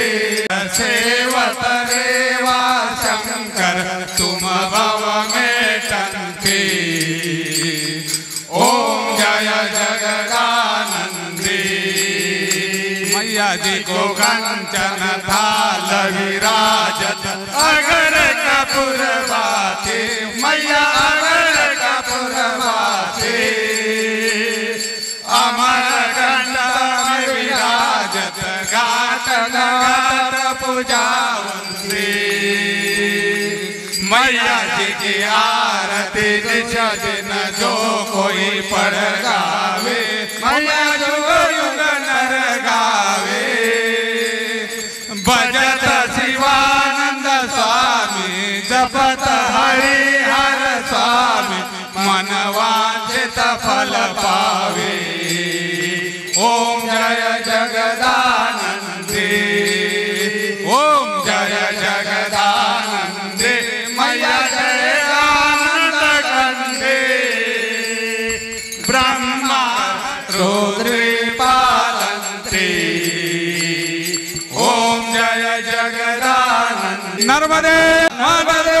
सेवत रेवा शंकर तुम भव मेटंती. ओम जय जगदानंदी. मैया जी को कंचन थाल विराजत अगर कपूर बाती. मैया अगर कपूर बाती. अमर कंठ में विराजत घाट घाट पूजावंती. मैया जी की आरती निज दिन जो कोई पढ़ गावे. मैया जुग युग नर गावे. भजत शिवानंद स्वामी जपत हरि हर स्वामी. मन वांछित फल पावे. ओम जय जगदानंदी. ओम जय जगदानंदी. मैया जय आनंद कंदे. नर्मदे नर्मदे